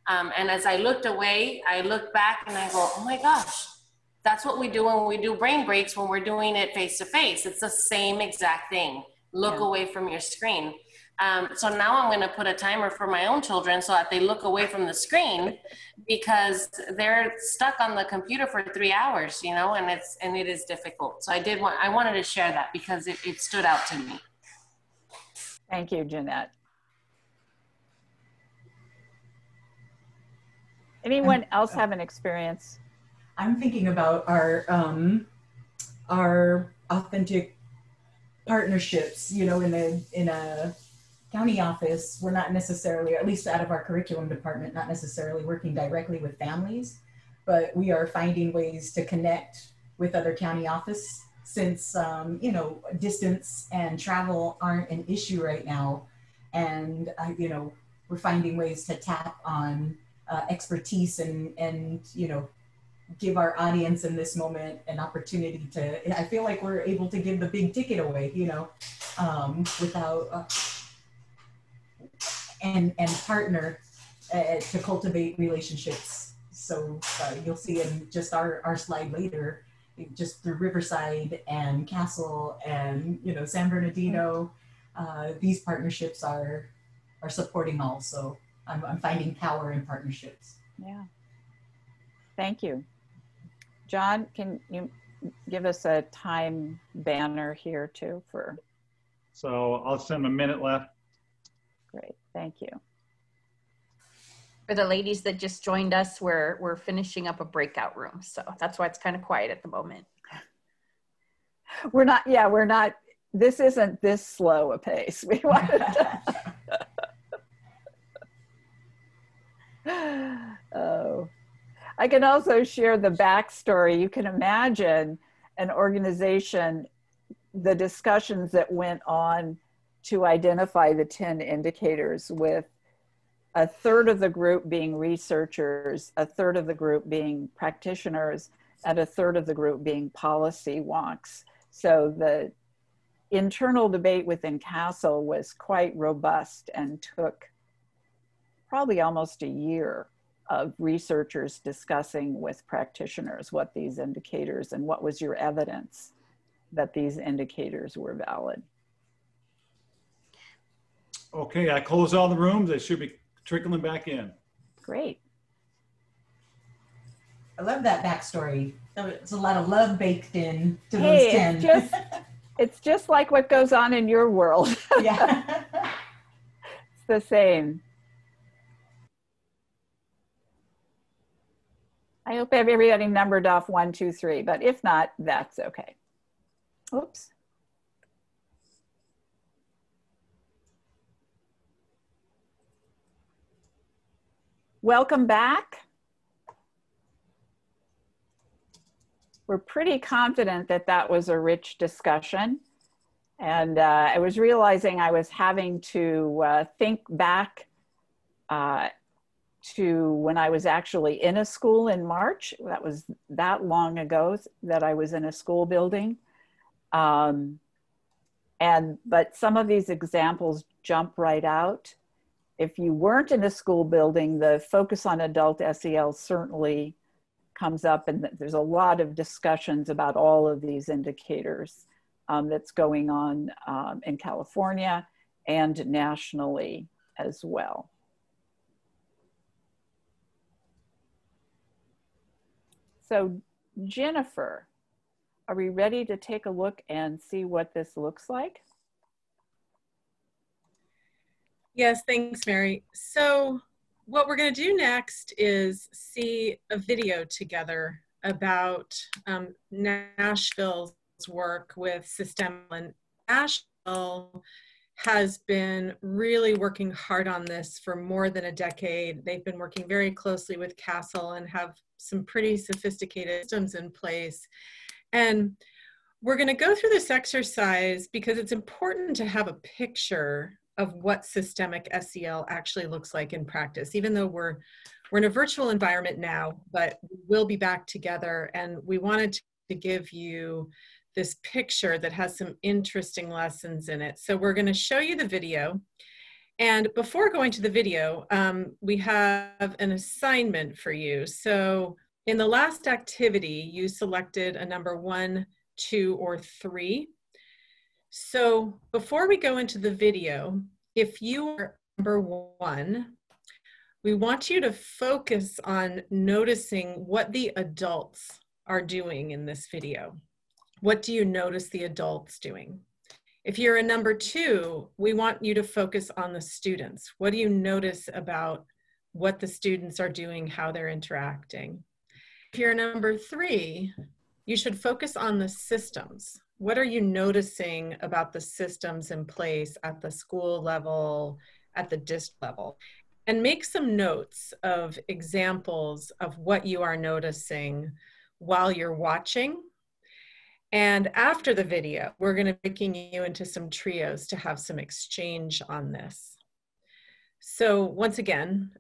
And as I looked away, I looked back and I go, oh my gosh, that's what we do when we do brain breaks, when we're doing it face to face. It's the same exact thing. Look away from your screen. So now I'm going to put a timer for my own children so that they look away from the screen, because they're stuck on the computer for 3 hours, you know, and it is difficult. So I wanted to share that because it stood out to me. Thank you, Jeanette. Anyone else have an experience? I'm thinking about our authentic partnerships, you know, in a county office. We're not necessarily, or at least out of our curriculum department, not necessarily working directly with families, but we are finding ways to connect with other county office since, you know, distance and travel aren't an issue right now. And, you know, we're finding ways to tap on expertise and, you know, give our audience in this moment an opportunity to, I feel like we're able to give the big ticket away, you know, without, and partner to cultivate relationships. So you'll see in just our slide later, just through Riverside and Castle and, you know, San Bernardino, these partnerships are supporting all. So I'm finding power in partnerships. Yeah. Thank you. John, can you give us a time banner here too for? So I'll send 'em a minute left. Great, thank you. For the ladies that just joined us, we're finishing up a breakout room. So that's why it's kind of quiet at the moment. We're not, this isn't this slow a pace. We want Oh, I can also share the backstory. You can imagine an organization, the discussions that went on to identify the 10 indicators, with a third of the group being researchers, a third of the group being practitioners, and a third of the group being policy wonks. So the internal debate within Castle was quite robust and took probably almost a year of researchers discussing with practitioners what these indicators and what was your evidence that these indicators were valid. Okay, I closed all the rooms. They should be trickling back in. Great. I love that backstory. There's a lot of love baked in to those 10. It's just like what goes on in your world. Yeah. It's the same. I hope everybody numbered off 1, 2, 3, but if not, that's okay. Oops. Welcome back. We're pretty confident that that was a rich discussion. And I was realizing I was having to think back to when I was actually in a school in March. That was that long ago that I was in a school building. But some of these examples jump right out. If you weren't in a school building, the focus on adult SEL certainly comes up, and there's a lot of discussions about all of these indicators that's going on in California and nationally as well. So Jennifer, are we ready to take a look and see what this looks like? Yes, thanks, Mary. So what we're going to do next is see a video together about Nashville's work with System. Nashville has been really working hard on this for more than a decade. They've been working very closely with Castle and have some pretty sophisticated systems in place. And we're going to go through this exercise because it's important to have a picture of what systemic SEL actually looks like in practice, even though we're in a virtual environment now, but we'll be back together, and we wanted to give you this picture that has some interesting lessons in it. So we're going to show you the video. And before going to the video, we have an assignment for you. So in the last activity, you selected a number 1, 2, or 3. So before we go into the video, if you are number 1, we want you to focus on noticing what the adults are doing in this video. What do you notice the adults doing? If you're a number 2, we want you to focus on the students. What do you notice about what the students are doing, how they're interacting? If you're a number 3, you should focus on the systems. What are you noticing about the systems in place at the school level, at the district level? And make some notes of examples of what you are noticing while you're watching. And after the video, we're going to be breaking you into some trios to have some exchange on this. So once again,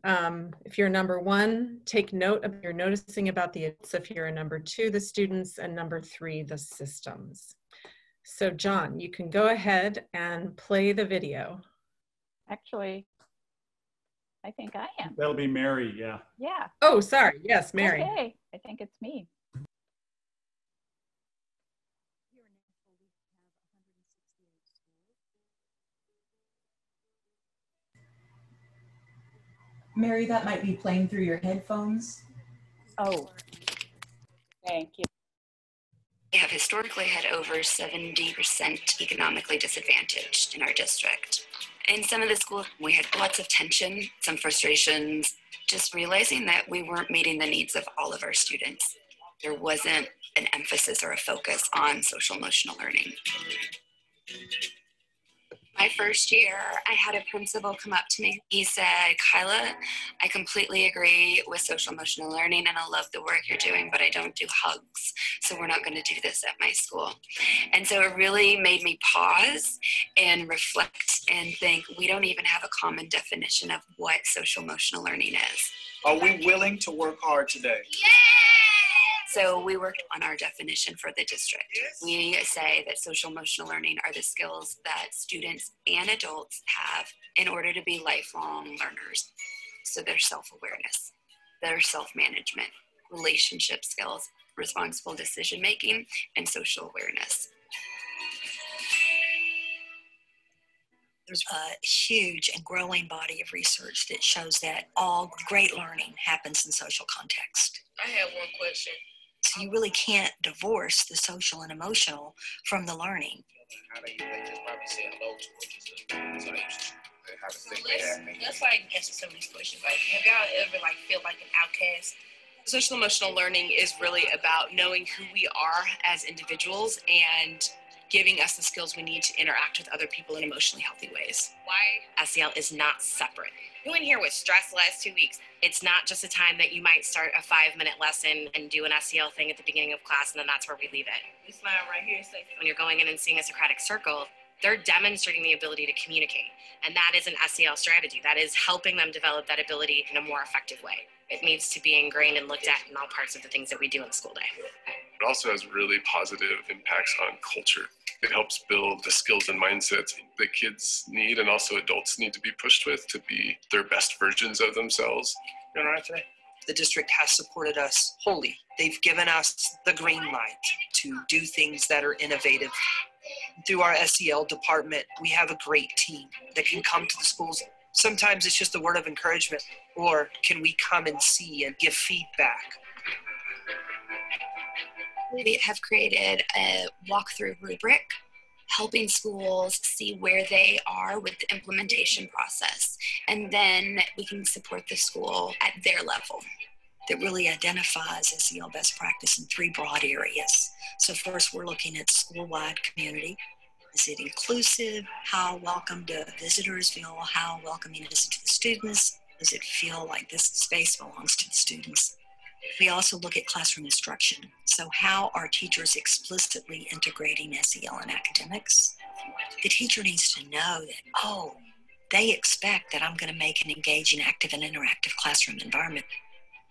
if you're number 1, take note of what you're noticing about the adults. If you're a number 2, the students, and number 3, the systems. So John, you can go ahead and play the video. Actually, I think I am. That'll be Mary, yeah. Yeah. Oh, sorry. Yes, Mary. Okay, I think it's me. Mary, that might be playing through your headphones. Oh, thank you. We have historically had over 70% economically disadvantaged in our district. In some of the schools, we had lots of tension, some frustrations, just realizing that we weren't meeting the needs of all of our students. There wasn't an emphasis or a focus on social emotional learning. My first year, I had a principal come up to me. He said, Kyla, I completely agree with social emotional learning and I love the work you're doing, but I don't do hugs. So we're not going to do this at my school. And so it really made me pause and reflect and think, we don't even have a common definition of what social emotional learning is. Are we willing to work hard today? Yeah! So we worked on our definition for the district. We say that social emotional learning are the skills that students and adults have in order to be lifelong learners. So their self-awareness, their self-management, relationship skills, responsible decision-making, and social awareness. There's a huge and growing body of research that shows that all great learning happens in social context. I have one question. So you really can't divorce the social and emotional from the learning. That's why I answer some of these questions. Like, have y'all ever feel like an outcast Social emotional learning is really about knowing who we are as individuals and giving us the skills we need to interact with other people in emotionally healthy ways. Why SEL is not separate. You went here with stress the last 2 weeks. It's not just a time that you might start a 5-minute lesson and do an SEL thing at the beginning of class, and then that's where we leave it. You smile right here. When you're going in and seeing a Socratic circle, they're demonstrating the ability to communicate. And that is an SEL strategy. That is helping them develop that ability in a more effective way. It needs to be ingrained and looked at in all parts of the things that we do in the school day. It also has really positive impacts on culture. It helps build the skills and mindsets that kids need and also adults need to be pushed with to be their best versions of themselves. You all right today? The district has supported us wholly. They've given us the green light to do things that are innovative. Through our SEL department, we have a great team that can come to the schools. Sometimes it's just a word of encouragement, or can we come and see and give feedback? We have created a walkthrough rubric, helping schools see where they are with the implementation process. And then we can support the school at their level. That really identifies SEL best practice in 3 broad areas. So first, we're looking at school-wide community. Is it inclusive? How welcome do visitors feel? How welcoming is it to the students? Does it feel like this space belongs to the students? We also look at classroom instruction. So how are teachers explicitly integrating SEL in academics? The teacher needs to know that, they expect that I'm going to make an engaging, active, and interactive classroom environment.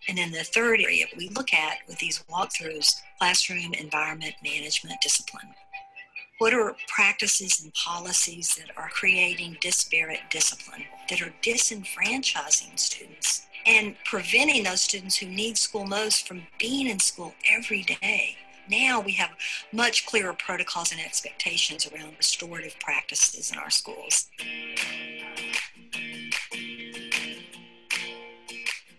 And then the third area we look at with these walkthroughs, classroom environment management discipline. What are practices and policies that are creating disparate discipline, that are disenfranchising students and preventing those students who need school most from being in school every day? Now we have much clearer protocols and expectations around restorative practices in our schools.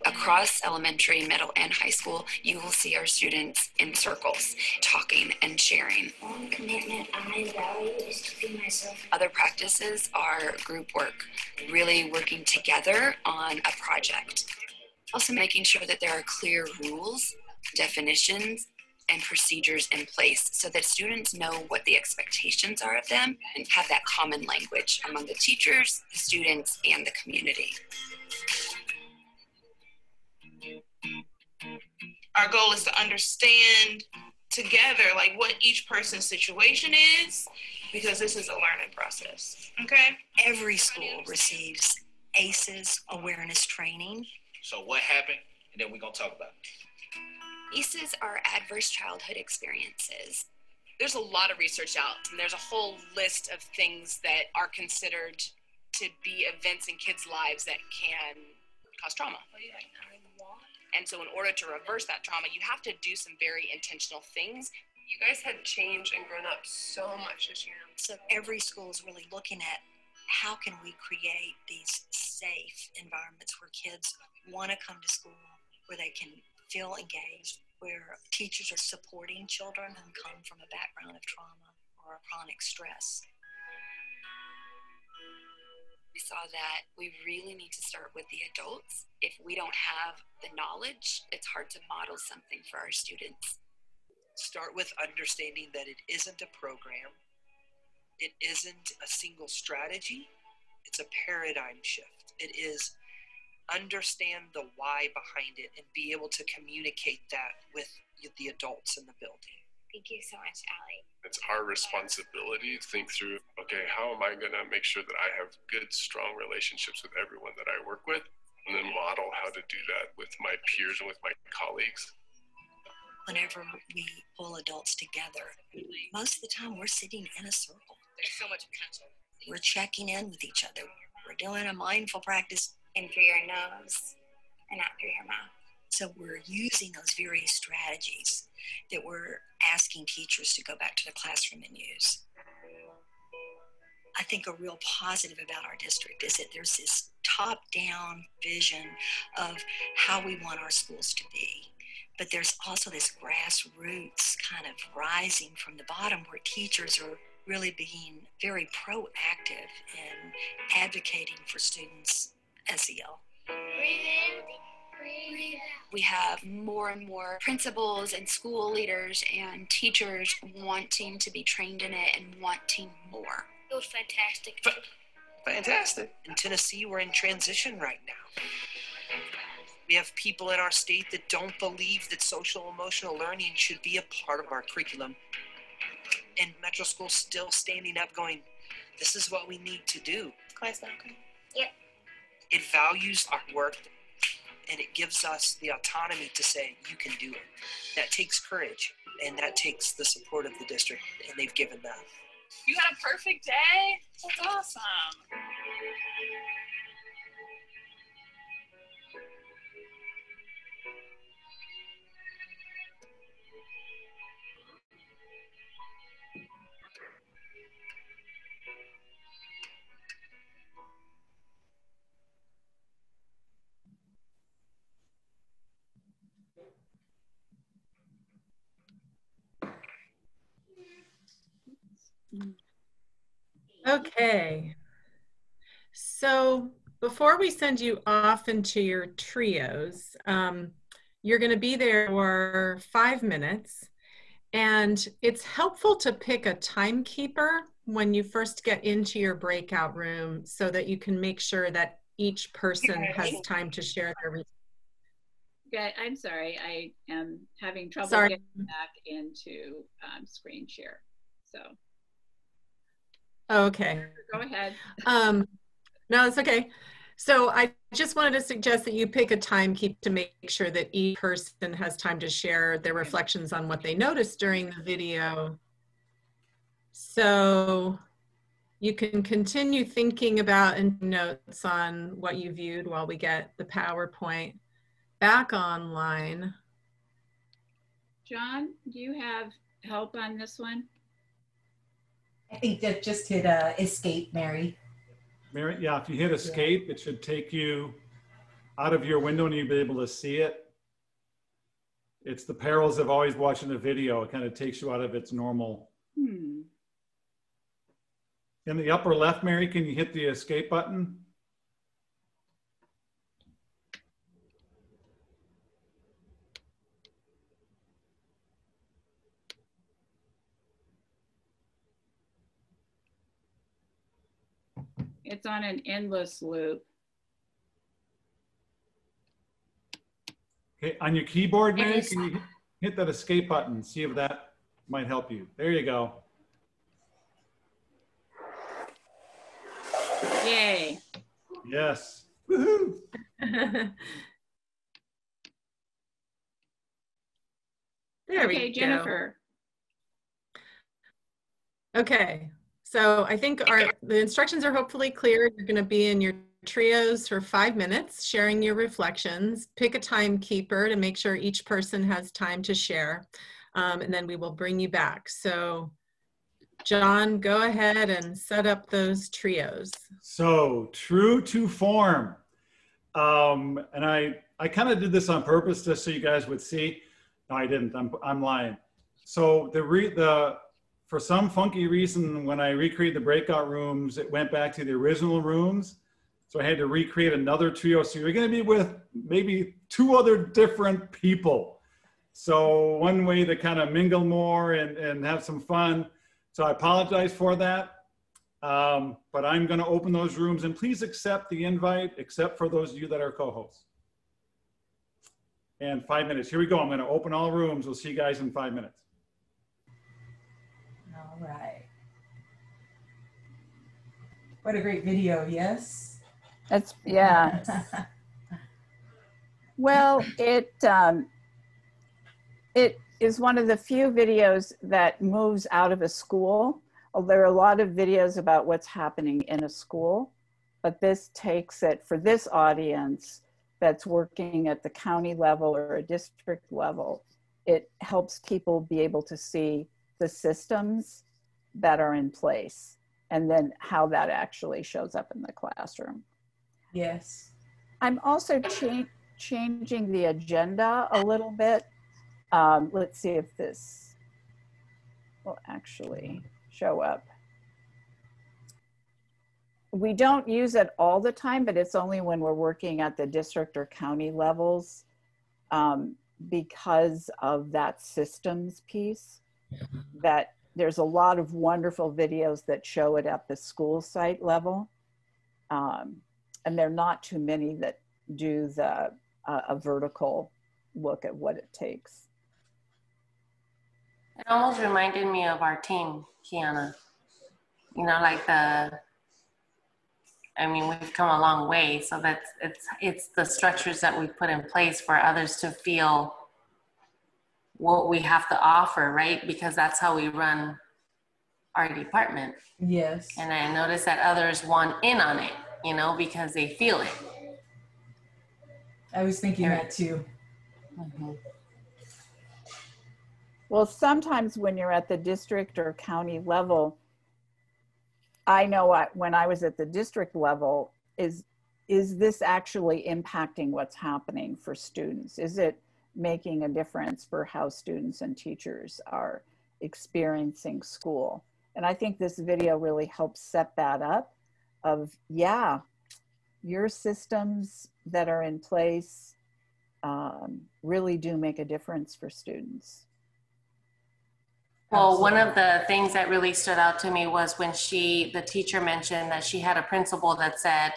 Across elementary, middle, and high school, you will see our students in circles, talking and sharing. One commitment I value is to be myself. Other practices are group work, really working together on a project. Also making sure that there are clear rules, definitions, and procedures in place so that students know what the expectations are of them and have that common language among the teachers, the students, and the community. Our goal is to understand together like what each person's situation is, because this is a learning process, okay? Every school receives ACEs awareness training. So what happened? And then we're gonna talk about it. ACEs are adverse childhood experiences. There's a lot of research out, and there's a whole list of things that are considered to be events in kids' lives that can cause trauma. And so in order to reverse that trauma, you have to do some very intentional things. You guys have changed and grown up so much this year. So every school is really looking at how can we create these safe environments where kids want to come to school, where they can feel engaged, where teachers are supporting children who come from a background of trauma or chronic stress. We saw that we really need to start with the adults. If we don't have the knowledge, it's hard to model something for our students. Start with understanding that it isn't a program. It isn't a single strategy. It's a paradigm shift. It is understand the why behind it and be able to communicate that with the adults in the building. Thank you so much, Allie. It's our responsibility to think through, okay, how am I going to make sure that I have good, strong relationships with everyone that I work with, and then model how to do that with my peers and with my colleagues. Whenever we pull adults together, most of the time we're sitting in a circle. There's so much potential. We're checking in with each other. We're doing a mindful practice. In through your nose and out through your mouth. So we're using those various strategies that we're asking teachers to go back to the classroom and use. I think a real positive about our district is that there's this top-down vision of how we want our schools to be. But there's also this grassroots kind of rising from the bottom where teachers are really being very proactive in advocating for students' SEL. Breathe in We have more and more principals and school leaders and teachers wanting to be trained in it and wanting more. It was fantastic. Fantastic. In Tennessee, we're in transition right now. We have people in our state that don't believe that social emotional learning should be a part of our curriculum. And Metro School's still standing up going, this is what we need to do. Class now, okay? Yep. It values our work, and it gives us the autonomy to say, you can do it. That takes courage, and that takes the support of the district, and they've given that. You had a perfect day? That's awesome. Okay, so before we send you off into your trios, you're going to be there for 5 minutes, and it's helpful to pick a timekeeper when you first get into your breakout room so that you can make sure that each person has time to share their results. Okay, I'm sorry, I am having trouble getting back into screen share, so. Okay. Go ahead. No, it's okay. So I just wanted to suggest that you pick a timekeeper to make sure that each person has time to share their reflections on what they noticed during the video. So you can continue thinking about and notes on what you viewed while we get the PowerPoint back online. John, do you have help on this one? I think that just hit escape, Mary. Mary, yeah, if you hit escape, it should take you out of your window and you'll be able to see it. It's the perils of always watching the video. It kind of takes you out of its normal. In the upper left, Mary, can you hit the escape button? It's on an endless loop. Okay, on your keyboard, Mary, can you hit that escape button? See if that might help you. There you go. Yay. Yes. Woohoo. There we Okay, go. Jennifer. Okay, so I think the instructions are hopefully clear. You're going to be in your trios for 5 minutes, sharing your reflections. Pick a timekeeper to make sure each person has time to share, and then we will bring you back. So, John, go ahead and set up those trios. So, true to form. And I kind of did this on purpose just so you guys would see. No, I didn't. I'm lying. So for some funky reason, when I recreated the breakout rooms, it went back to the original rooms. So I had to recreate another trio. So you're going to be with maybe 2 other different people. So one way to kind of mingle more and have some fun. So I apologize for that. But I'm going to open those rooms, and please accept the invite, except for those of you that are co-hosts. And 5 minutes. Here we go. I'm going to open all rooms. We'll see you guys in 5 minutes. All right. What a great video, yes? That's, yeah. Well, it is one of the few videos that moves out of a school. There are a lot of videos about what's happening in a school, but this takes it for this audience that's working at the county level or a district level. It helps people be able to see the systems that are in place and then how that actually shows up in the classroom. Yes. I'm also changing the agenda a little bit. Let's see if this will actually show up. we don't use it all the time, but it's only when we're working at the district or county levels because of that systems piece. That there's a lot of wonderful videos that show it at the school site level. And there are not too many that do the a vertical look at what it takes. It almost reminded me of our team, Kiana. You know, like I mean, we've come a long way, so that's it's the structures that we put in place for others to feel what we have to offer, right? Because that's how we run our department. Yes. And I noticed that others want in on it, you know, because they feel it. I was thinking that too. Mm-hmm. Well, sometimes when you're at the district or county level, I know when I was at the district level, is this actually impacting what's happening for students? Is it making a difference for how students and teachers are experiencing school? And I think this video really helps set that up of, yeah, your systems that are in place really do make a difference for students. Well, one of the things that really stood out to me was when the teacher mentioned that she had a principal that said,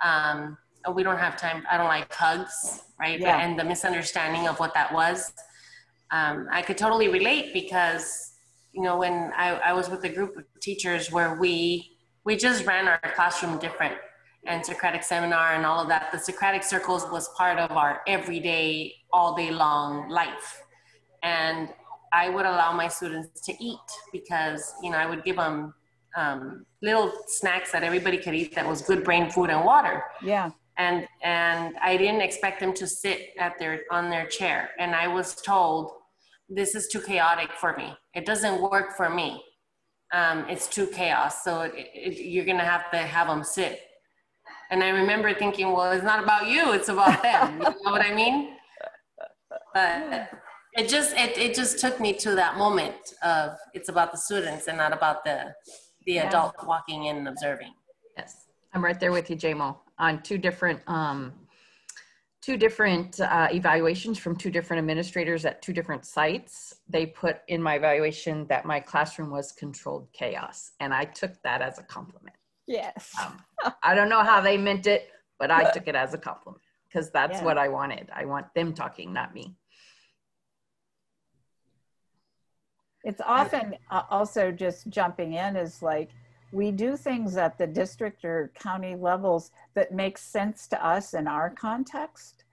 oh, we don't have time, I don't like hugs, right? Yeah. And the misunderstanding of what that was. I could totally relate because, you know, when I was with a group of teachers where we just ran our classroom different, and Socratic seminar and all of that, the Socratic circles was part of our everyday, all day long life. And I would allow my students to eat because, you know, I would give them little snacks that everybody could eat that was good brain food and water. Yeah. And I didn't expect them to sit on their chair. And I was told, this is too chaotic for me. It doesn't work for me. It's too chaos. So you're gonna have to have them sit. And I remember thinking, well, it's not about you, it's about them. You know what I mean? But it just took me to that moment of it's about the students and not about the adult walking in and observing. Yes, I'm right there with you, JMO, on two different evaluations from two different administrators at two different sites. They put in my evaluation that my classroom was controlled chaos, and I took that as a compliment. Yes. I don't know how they meant it, but I took it as a compliment because that's what I wanted. I want them talking, not me. It's often also just jumping in is like, we do things at the district or county levels that make sense to us in our context.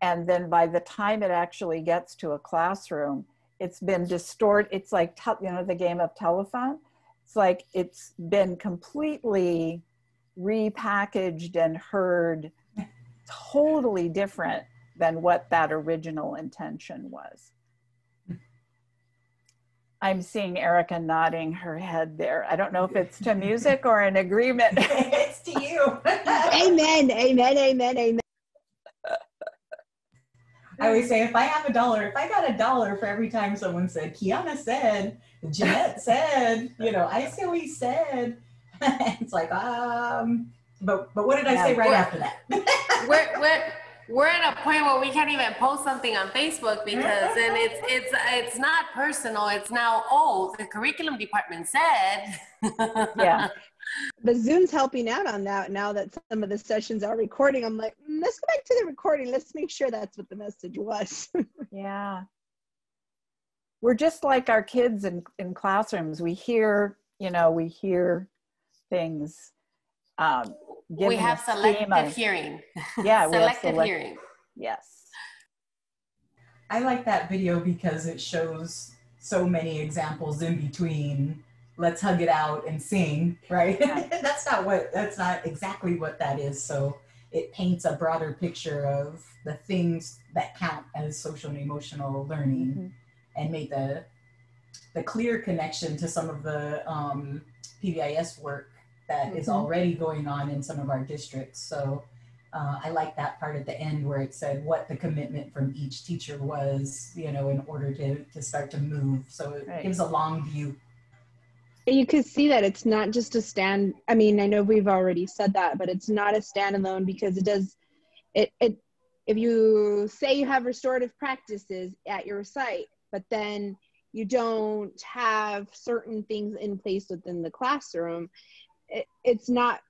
And then by the time it actually gets to a classroom, it's been distorted. It's like, you know, the game of telephone. It's like it's been completely repackaged and heard totally different than what that original intention was. I'm seeing Erica nodding her head there. I don't know if it's to music or an agreement. It's to you. Amen, amen, amen, amen. I always say, if I have $1, if I got $1 for every time someone said, Kiana said, Jeanette said, you know, I see what he said. It's like, but what did I say right after that? We're at a point where we can't even post something on Facebook because then it's not personal. It's now, oh, the curriculum department said. Yeah. But Zoom's helping out on that now that some of the sessions are recording. I'm like, let's go back to the recording. Let's make sure that's what the message was. Yeah. We're just like our kids in classrooms. We hear, you know, we hear things. We have selective hearing. Yeah, selective hearing. Yes. I like that video because it shows so many examples in between let's hug it out and sing, right? Yeah. That's not exactly what that is. So it paints a broader picture of the things that count as social and emotional learning, and make the clear connection to some of the PBIS work that is already going on in some of our districts. So I like that part at the end where it said what the commitment from each teacher was, you know, in order to start to move. So it gives a long view. You could see that it's not just a stand. I mean, I know we've already said that, but it's not a standalone because it does, if you say you have restorative practices at your site, but then you don't have certain things in place within the classroom, it's not,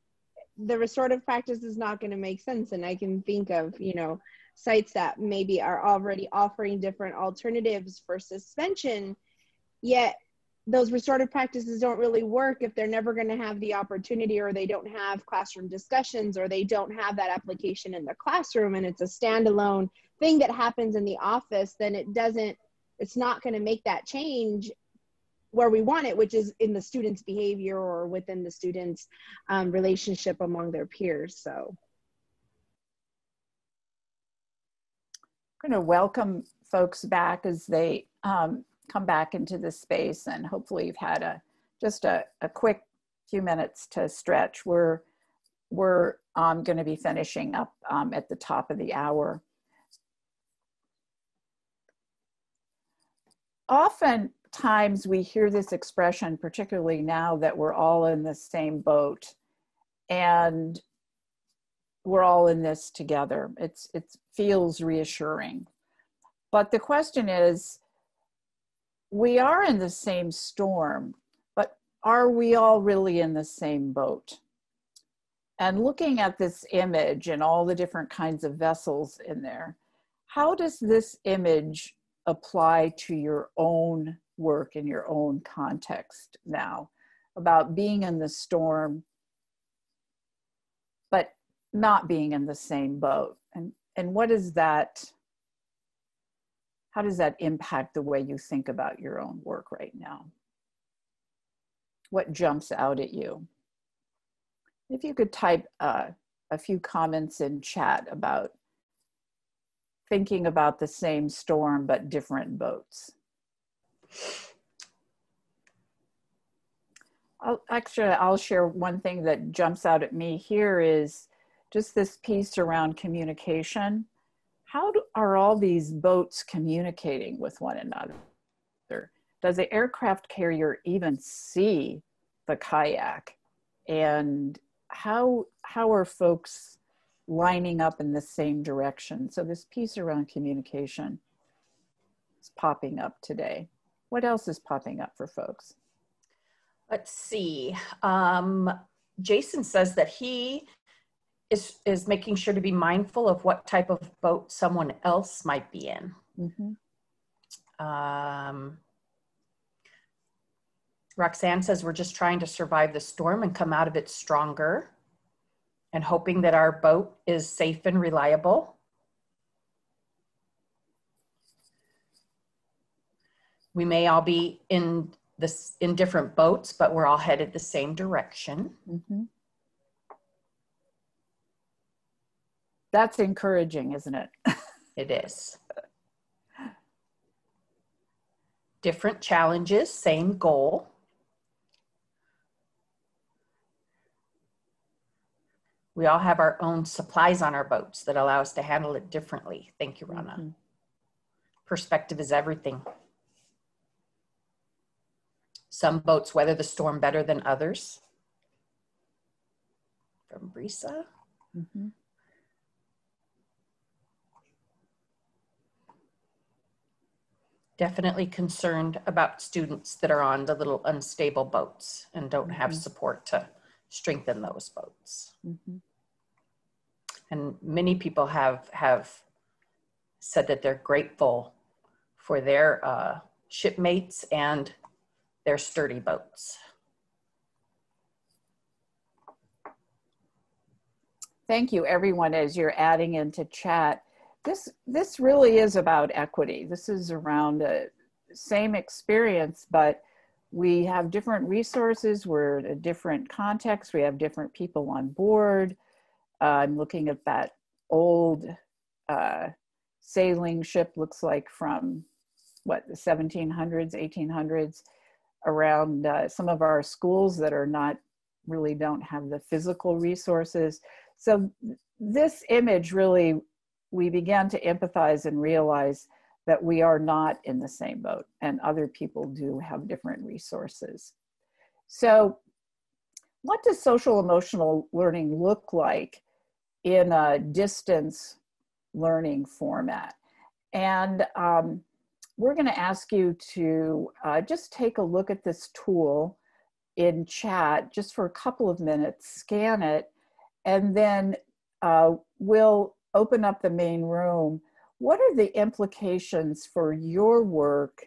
the restorative practice is not going to make sense. And I can think of, you know, sites that maybe are already offering different alternatives for suspension, yet those restorative practices don't really work if they're never going to have the opportunity, or they don't have classroom discussions, or they don't have that application in the classroom, and it's a standalone thing that happens in the office, then it's not going to make that change where we want it, which is in the student's behavior or within the student's relationship among their peers. So I'm going to welcome folks back as they come back into this space, and hopefully you've had just a quick few minutes to stretch. We're going to be finishing up at the top of the hour. Oftentimes we hear this expression, particularly now that we're all in the same boat and we're all in this together. It feels reassuring. But the question is, we are in the same storm, but are we all really in the same boat? And looking at this image and all the different kinds of vessels in there, how does this image apply to your own work in your own context now, about being in the storm, but not being in the same boat? And what is that? How does that impact the way you think about your own work right now? What jumps out at you? If you could type a few comments in chat about thinking about the same storm but different boats. I'll share one thing that jumps out at me here is just this piece around communication. How are all these boats communicating with one another? Does the aircraft carrier even see the kayak? And how are folks lining up in the same direction? So this piece around communication is popping up today. What else is popping up for folks? Let's see. Jason says that he is making sure to be mindful of what type of boat someone else might be in. Mm-hmm. Roxanne says we're just trying to survive the storm and come out of it stronger, and hoping that our boat is safe and reliable. We may all be in different boats, but we're all headed the same direction. Mm-hmm. That's encouraging, isn't it? It is. Different challenges, same goal. We all have our own supplies on our boats that allow us to handle it differently. Thank you, Rana. Mm-hmm. Perspective is everything. Some boats weather the storm better than others. From Brisa. Mm-hmm. Definitely concerned about students that are on the little unstable boats and don't mm-hmm. have support to strengthen those boats. Mm-hmm. And many people have said that they're grateful for their shipmates and their sturdy boats. Thank you, everyone, as you're adding into chat. This really is about equity. This is around the same experience, but we have different resources. We're in a different context. We have different people on board. I'm looking at that old sailing ship, looks like from what, the 1700s, 1800s, around some of our schools that are not, really don't have the physical resources. So this image really, we began to empathize and realize that we are not in the same boat and other people do have different resources. So what does social emotional learning look like in a distance learning format? And we're going to ask you to just take a look at this tool in chat just for a couple of minutes, scan it, and then we'll open up the main room. What are the implications for your work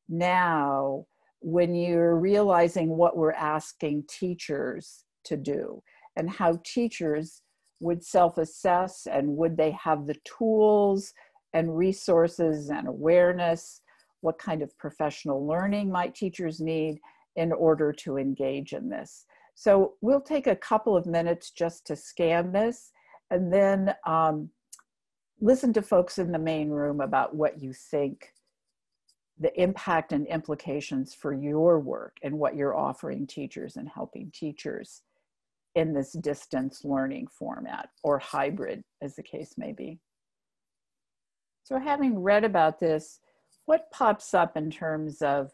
now when you're realizing what we're asking teachers to do, and how teachers would self-assess, and would they have the tools and resources and awareness? What kind of professional learning might teachers need in order to engage in this? So we'll take a couple of minutes just to scan this, and then listen to folks in the main room about what you think the impact and implications for your work and what you're offering teachers and helping teachers in this distance learning format, or hybrid as the case may be. So having read about this, what pops up in terms of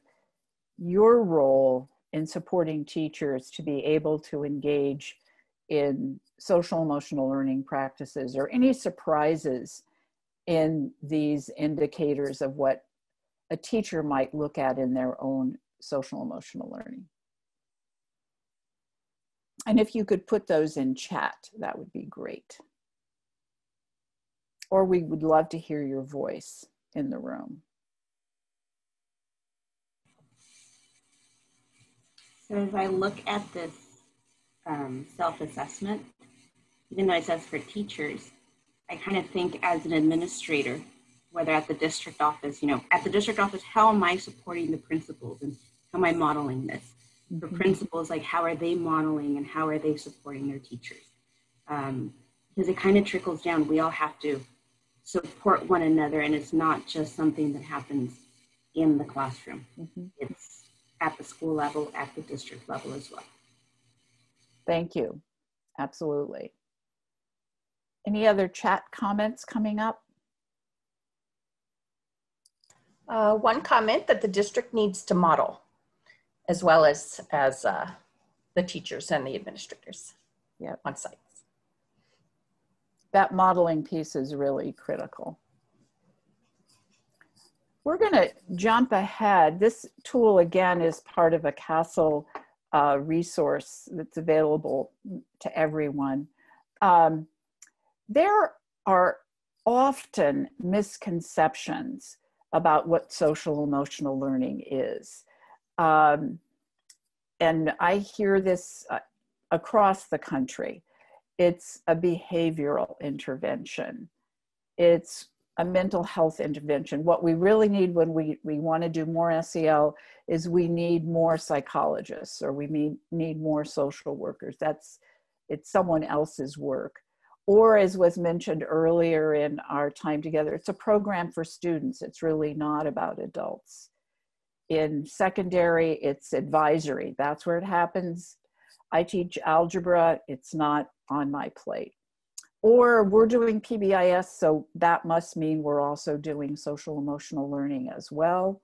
your role in supporting teachers to be able to engage in social emotional learning practices, or any surprises in these indicators of what a teacher might look at in their own social emotional learning? And if you could put those in chat, that would be great. Or we would love to hear your voice in the room. So as I look at this self-assessment, even though it says for teachers, I kind of think as an administrator, whether at the district office, at the district office, how am I supporting the principals and how am I modeling this? For principals, like how are they modeling and how are they supporting their teachers? Because it kind of trickles down. We all have to support one another, and it's not just something that happens in the classroom. It's at the school level, at the district level as well. Thank you. Absolutely. Any other chat comments coming up? One comment that the district needs to model, as well as the teachers and the administrators on site. That modeling piece is really critical. We're going to jump ahead. This tool, again, is part of a CASEL resource that's available to everyone. There are often misconceptions about what social emotional learning is. And I hear this across the country. It's a behavioral intervention. It's a mental health intervention. What we really need when we want to do more SEL is we need more psychologists, or we need more social workers. It's someone else's work. Or as was mentioned earlier in our time together, it's a program for students. It's really not about adults. In secondary, it's advisory. That's where it happens. I teach algebra. It's not on my plate. Or we're doing PBIS, so that must mean we're also doing social emotional learning as well.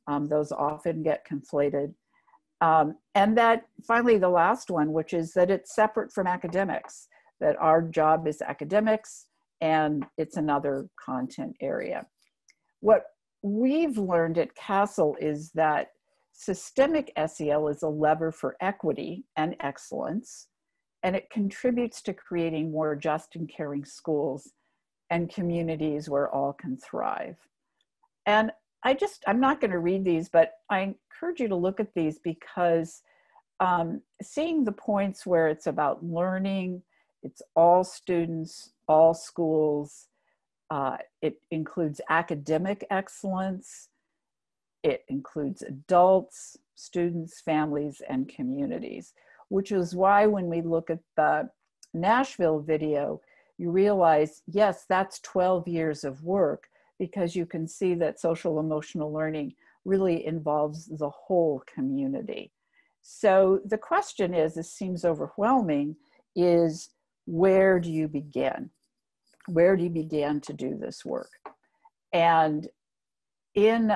Those often get conflated. And that finally, the last one, which is that it's separate from academics, that our job is academics and it's another content area. What we've learned at CASEL is that systemic SEL is a lever for equity and excellence, and it contributes to creating more just and caring schools and communities where all can thrive. And I'm not going to read these, but I encourage you to look at these, because seeing the points where it's about learning, it's all students, all schools, it includes academic excellence, it includes adults, students, families, and communities, which is why when we look at the Nashville video, you realize, yes, that's 12 years of work, because you can see that social emotional learning really involves the whole community. So the question is, this seems overwhelming, is where do you begin? Where do you begin to do this work? And in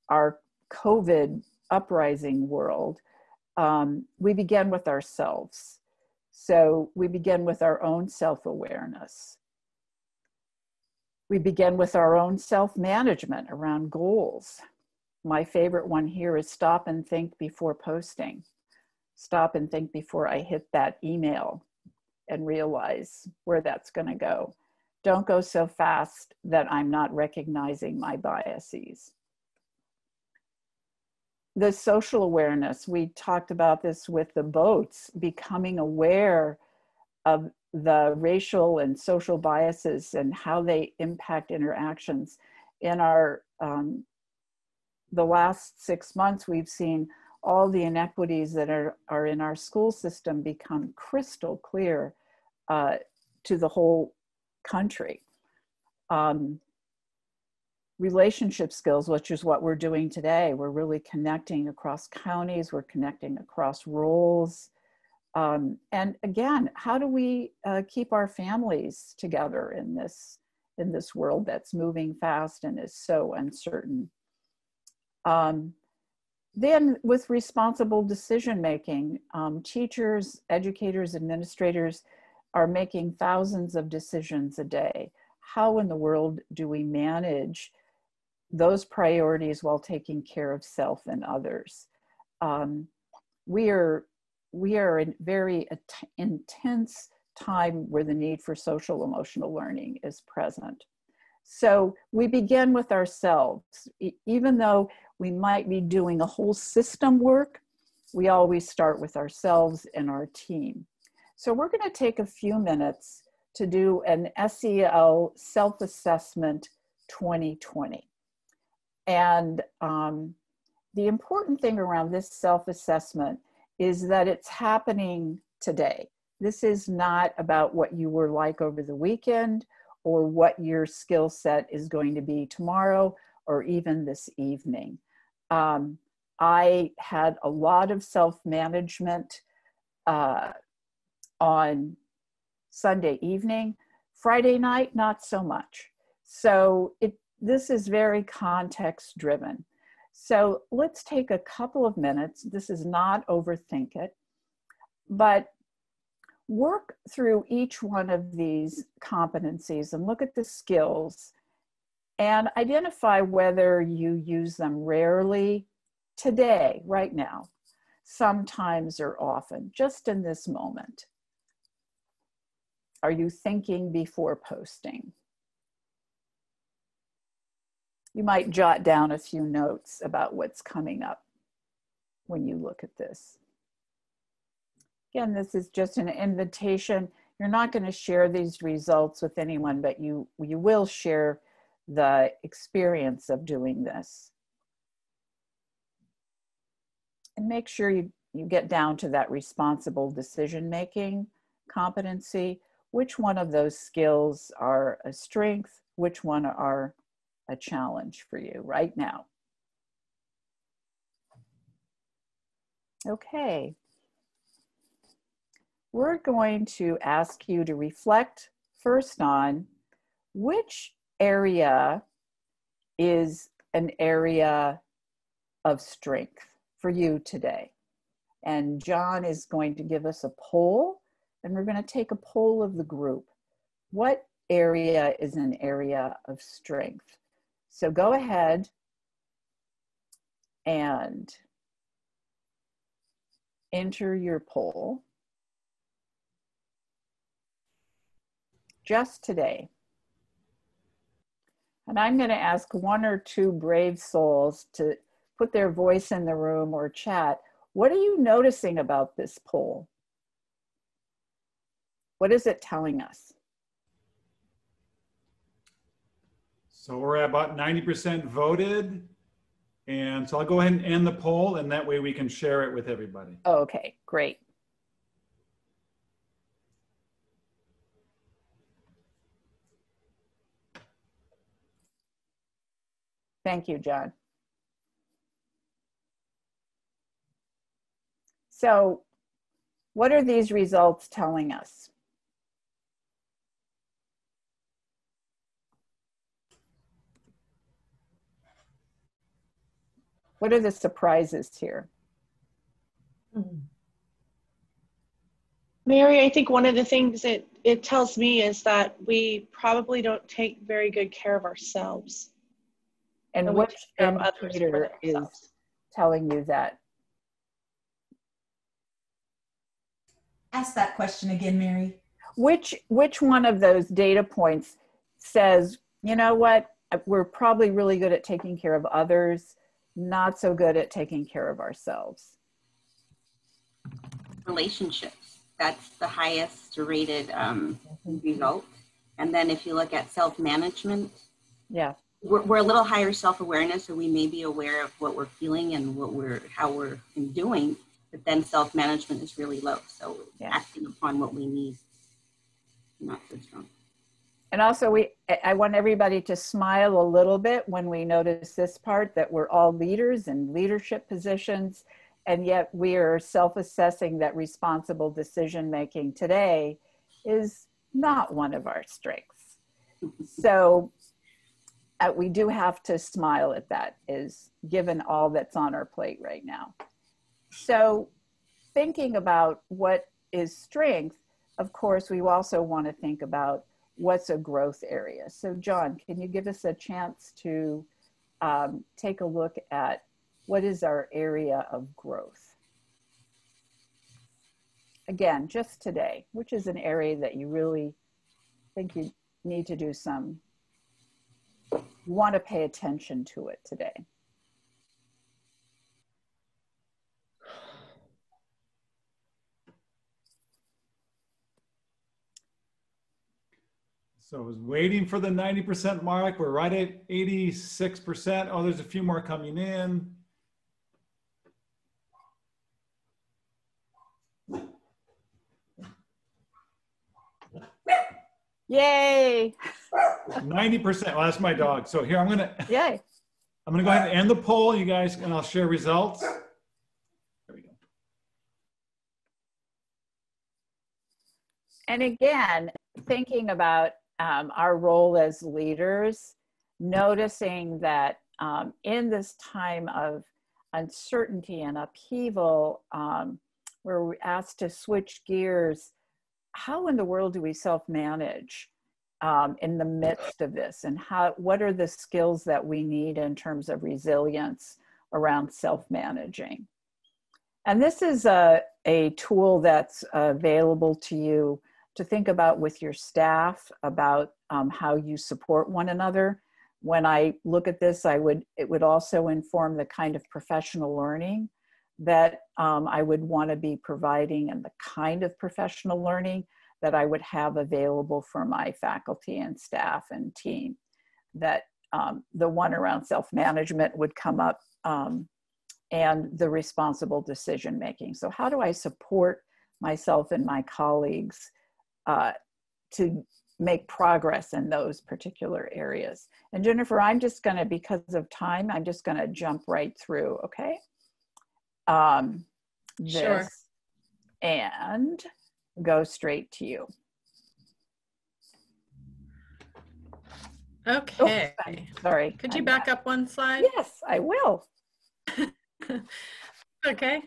our COVID uprising world, we begin with ourselves. So we begin with our own self-awareness. We begin with our own self-management around goals. My favorite one here is stop and think before posting. Stop and think before I hit that email and realize where that's going to go. Don't go so fast that I'm not recognizing my biases. The social awareness, we talked about this with the boats, becoming aware of the racial and social biases and how they impact interactions. In our, the last 6 months, we've seen all the inequities that are in our school system become crystal clear to the whole country. Relationship skills, which is what we're doing today. We're really connecting across counties, we're connecting across roles. And again, how do we keep our families together in this world that's moving fast and is so uncertain? Then with responsible decision-making, teachers, educators, administrators are making thousands of decisions a day. How in the world do we manage those priorities while taking care of self and others? We are in very intense time where the need for social emotional learning is present. So we begin with ourselves. Even though we might be doing a whole system work, we always start with ourselves and our team. So we're going to take a few minutes to do an SEL Self-Assessment 2020. And the important thing around this self-assessment is that it's happening today. This is not about what you were like over the weekend or what your skill set is going to be tomorrow or even this evening. I had a lot of self-management on Sunday evening. Friday night, not so much. So this is very context driven. So let's take a couple of minutes. This is not overthink it, but work through each one of these competencies and look at the skills and identify whether you use them rarely, today, right now, sometimes or often, just in this moment. Are you thinking before posting? You might jot down a few notes about what's coming up when you look at this. Again, this is just an invitation. You're not going to share these results with anyone, but you will share the experience of doing this. And make sure you get down to that responsible decision-making competency. Which one of those skills are a strength? Which one are a challenge for you right now? Okay. We're going to ask you to reflect first on which area is an area of strength for you today. And John is going to give us a poll, and we're going to take a poll of the group. What area is an area of strength? So go ahead and enter your poll. Just today. And I'm going to ask one or two brave souls to put their voice in the room or chat. What are you noticing about this poll? What is it telling us? So we're at about 90% voted. And so I'll go ahead and end the poll, and that way we can share it with everybody. Okay, great. Thank you, John. So what are these results telling us? What are the surprises here? Mm-hmm. Mary, I think one of the things it tells me is that we probably don't take very good care of ourselves. And which indicator is telling you that? Ask that question again, Mary. Which one of those data points says, you know what, we're probably really good at taking care of others, not so good at taking care of ourselves? Relationships. That's the highest rated result. And then if you look at self-management, yeah, we're a little higher self-awareness, so we may be aware of what we're feeling and how we're doing, but then self-management is really low. So acting upon what we need, not so strong. And also I want everybody to smile a little bit when we notice this part, that we're all leaders in leadership positions, and yet we are self-assessing that responsible decision-making today is not one of our strengths. So we do have to smile at that, is given all that's on our plate right now. So thinking about what is strength, of course, we also want to think about what's a growth area. So John, can you give us a chance to take a look at what is our area of growth? Again, just today, which is an area that you really think you need to do some, you want to pay attention to it today? So I was waiting for the 90% mark. We're right at 86%. Oh, there's a few more coming in. Yay! 90%. Well, that's my dog. So here I'm gonna. Yay! I'm gonna go ahead and end the poll, you guys, and I'll share results. There we go. And again, thinking about our role as leaders, noticing that in this time of uncertainty and upheaval, where we're asked to switch gears, how in the world do we self-manage in the midst of this? And what are the skills that we need in terms of resilience around self-managing? And this is a tool that's available to you to think about with your staff, about how you support one another. When I look at this, it would also inform the kind of professional learning that I would want to be providing, and the kind of professional learning that I would have available for my faculty and staff and team. That the one around self-management would come up, and the responsible decision-making. So how do I support myself and my colleagues to make progress in those particular areas? And Jennifer, I'm just gonna, because of time, I'm just gonna jump right through, okay? Sure. And go straight to you. Okay. Oh, sorry. Could you back up one slide? Yes, I will. Okay.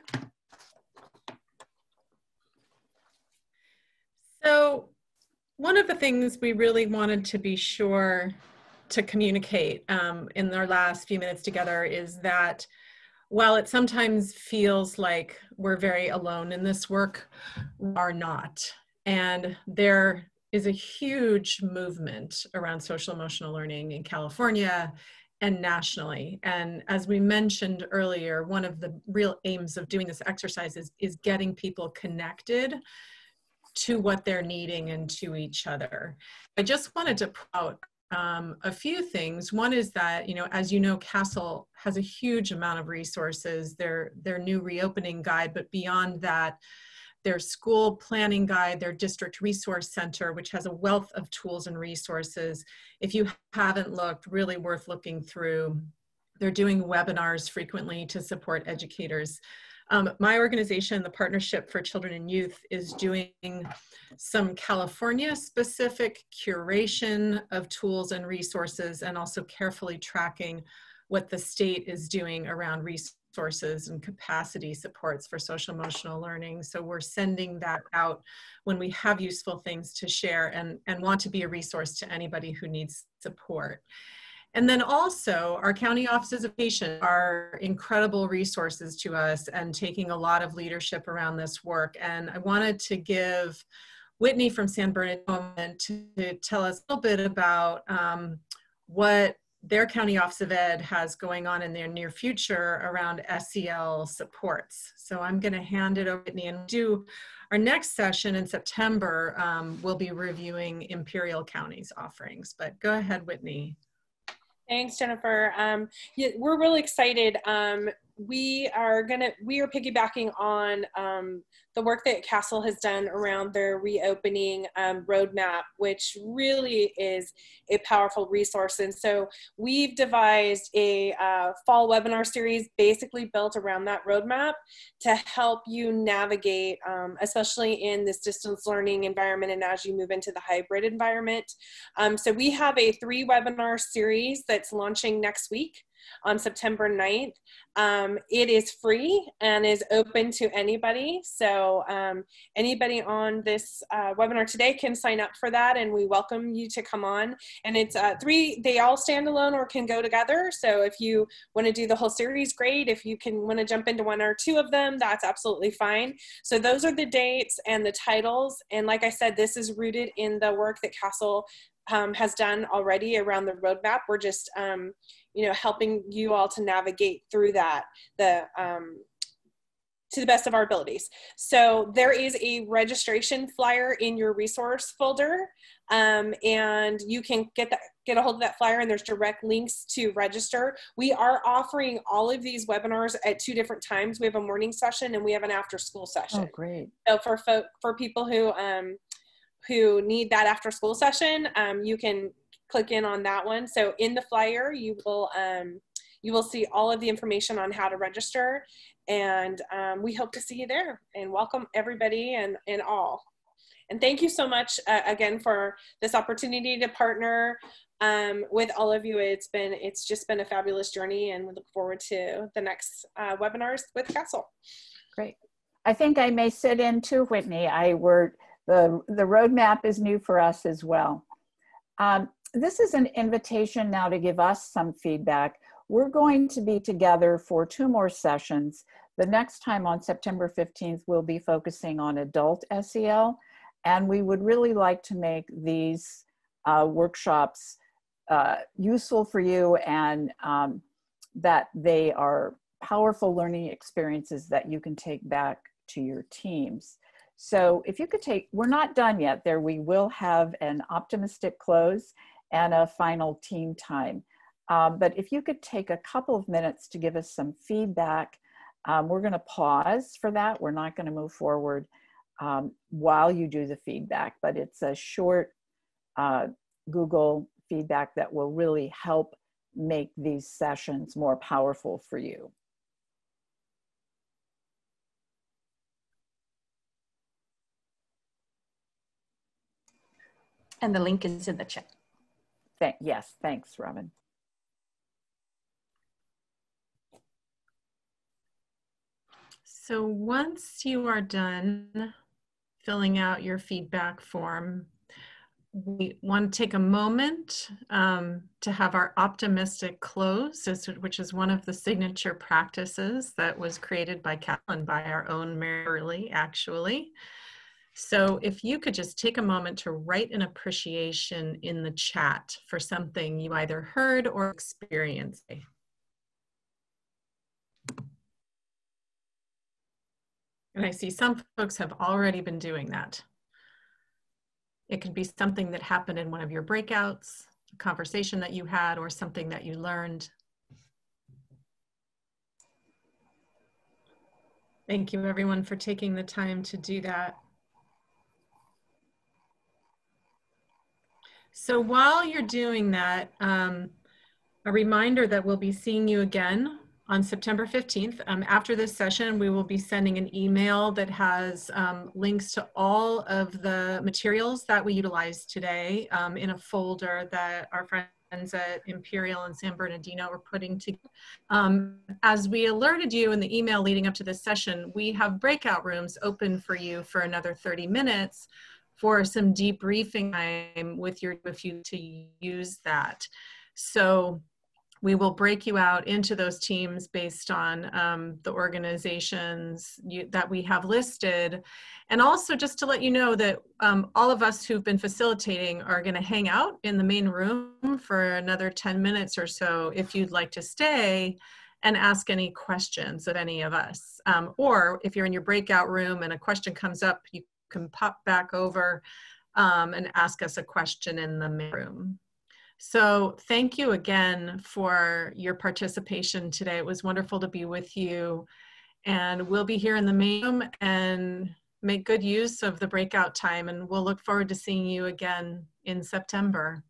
So one of the things we really wanted to be sure to communicate in our last few minutes together is that while it sometimes feels like we're very alone in this work, we are not. And there is a huge movement around social emotional learning in California and nationally. And as we mentioned earlier, one of the real aims of doing this exercise is getting people connected to what they're needing and to each other. I just wanted to point out a few things. One is that, as you know, Castle has a huge amount of resources, their new reopening guide, but beyond that, their school planning guide, their district resource center, which has a wealth of tools and resources. If you haven't looked, really worth looking through. They're doing webinars frequently to support educators. My organization, the Partnership for Children and Youth, is doing some California-specific curation of tools and resources, and also carefully tracking what the state is doing around resources resources and capacity supports for social emotional learning. So we're sending that out when we have useful things to share and want to be a resource to anybody who needs support. And then also our county offices of education are incredible resources to us and taking a lot of leadership around this work. And I wanted to give Whitney from San Bernardino a moment to tell us a little bit about what their county office of ed has going on in their near future around SEL supports. So I'm going to hand it over to Whitney and do our next session in September. We'll be reviewing Imperial County's offerings, but go ahead, Whitney. Thanks, Jennifer. Yeah, we're really excited. We are piggybacking on the work that Castle has done around their reopening roadmap, which really is a powerful resource. And so we've devised a fall webinar series basically built around that roadmap to help you navigate, especially in this distance learning environment and as you move into the hybrid environment. So we have a 3-webinar series that's launching next week on September 9th. It is free and is open to anybody. So anybody on this webinar today can sign up for that, and we welcome you to come on. And it's 3, they all stand alone or can go together. So if you want to do the whole series, great. If you want to jump into 1 or 2 of them, that's absolutely fine. So those are the dates and the titles. And like I said, this is rooted in the work that Castle has done already around the roadmap. We're just helping you all to navigate through that to the best of our abilities. So there is a registration flyer in your resource folder, and you can get a hold of that flyer, and there's direct links to register. We are offering all of these webinars at 2 different times. We have a morning session and we have an after school session. Oh, great. So for people who need that after school session, you can click in on that one. So in the flyer, you will see all of the information on how to register, and we hope to see you there, and welcome everybody and all. And thank you so much again for this opportunity to partner with all of you. It's just been a fabulous journey, and we look forward to the next webinars with Castle. Great. I think I may sit in too, Whitney. The roadmap is new for us as well. This is an invitation now to give us some feedback. We're going to be together for 2 more sessions. The next time on September 15th, we'll be focusing on adult SEL, and we would really like to make these workshops useful for you, and that they are powerful learning experiences that you can take back to your teams. So if you could we're not done yet there. We will have an optimistic close and a final team time. But if you could take a couple of minutes to give us some feedback, we're going to pause for that. We're not going to move forward while you do the feedback, but it's a short Google feedback that will really help make these sessions more powerful for you. And the link is in the chat. Yes, thanks, Robin. So once you are done filling out your feedback form, we want to take a moment to have our optimistic close, which is one of the signature practices that was created by Callan, by our own Mary Hurley, actually. So if you could just take a moment to write an appreciation in the chat for something you either heard or experienced. And I see some folks have already been doing that. It could be something that happened in one of your breakouts, a conversation that you had, or something that you learned. Thank you, everyone, for taking the time to do that. So while you're doing that, a reminder that we'll be seeing you again on September 15th. After this session, we will be sending an email that has links to all of the materials that we utilized today in a folder that our friends at Imperial and San Bernardino are putting together. As we alerted you in the email leading up to this session, we have breakout rooms open for you for another 30 minutes for some debriefing time with your, if you to use that. So we will break you out into those teams based on the organizations that we have listed. And also just to let you know that all of us who've been facilitating are going to hang out in the main room for another 10 minutes or so if you'd like to stay and ask any questions of any of us. Or if you're in your breakout room and a question comes up, you can pop back over and ask us a question in the main room. So thank you again for your participation today. It was wonderful to be with you. And we'll be here in the main room and make good use of the breakout time. And we'll look forward to seeing you again in September.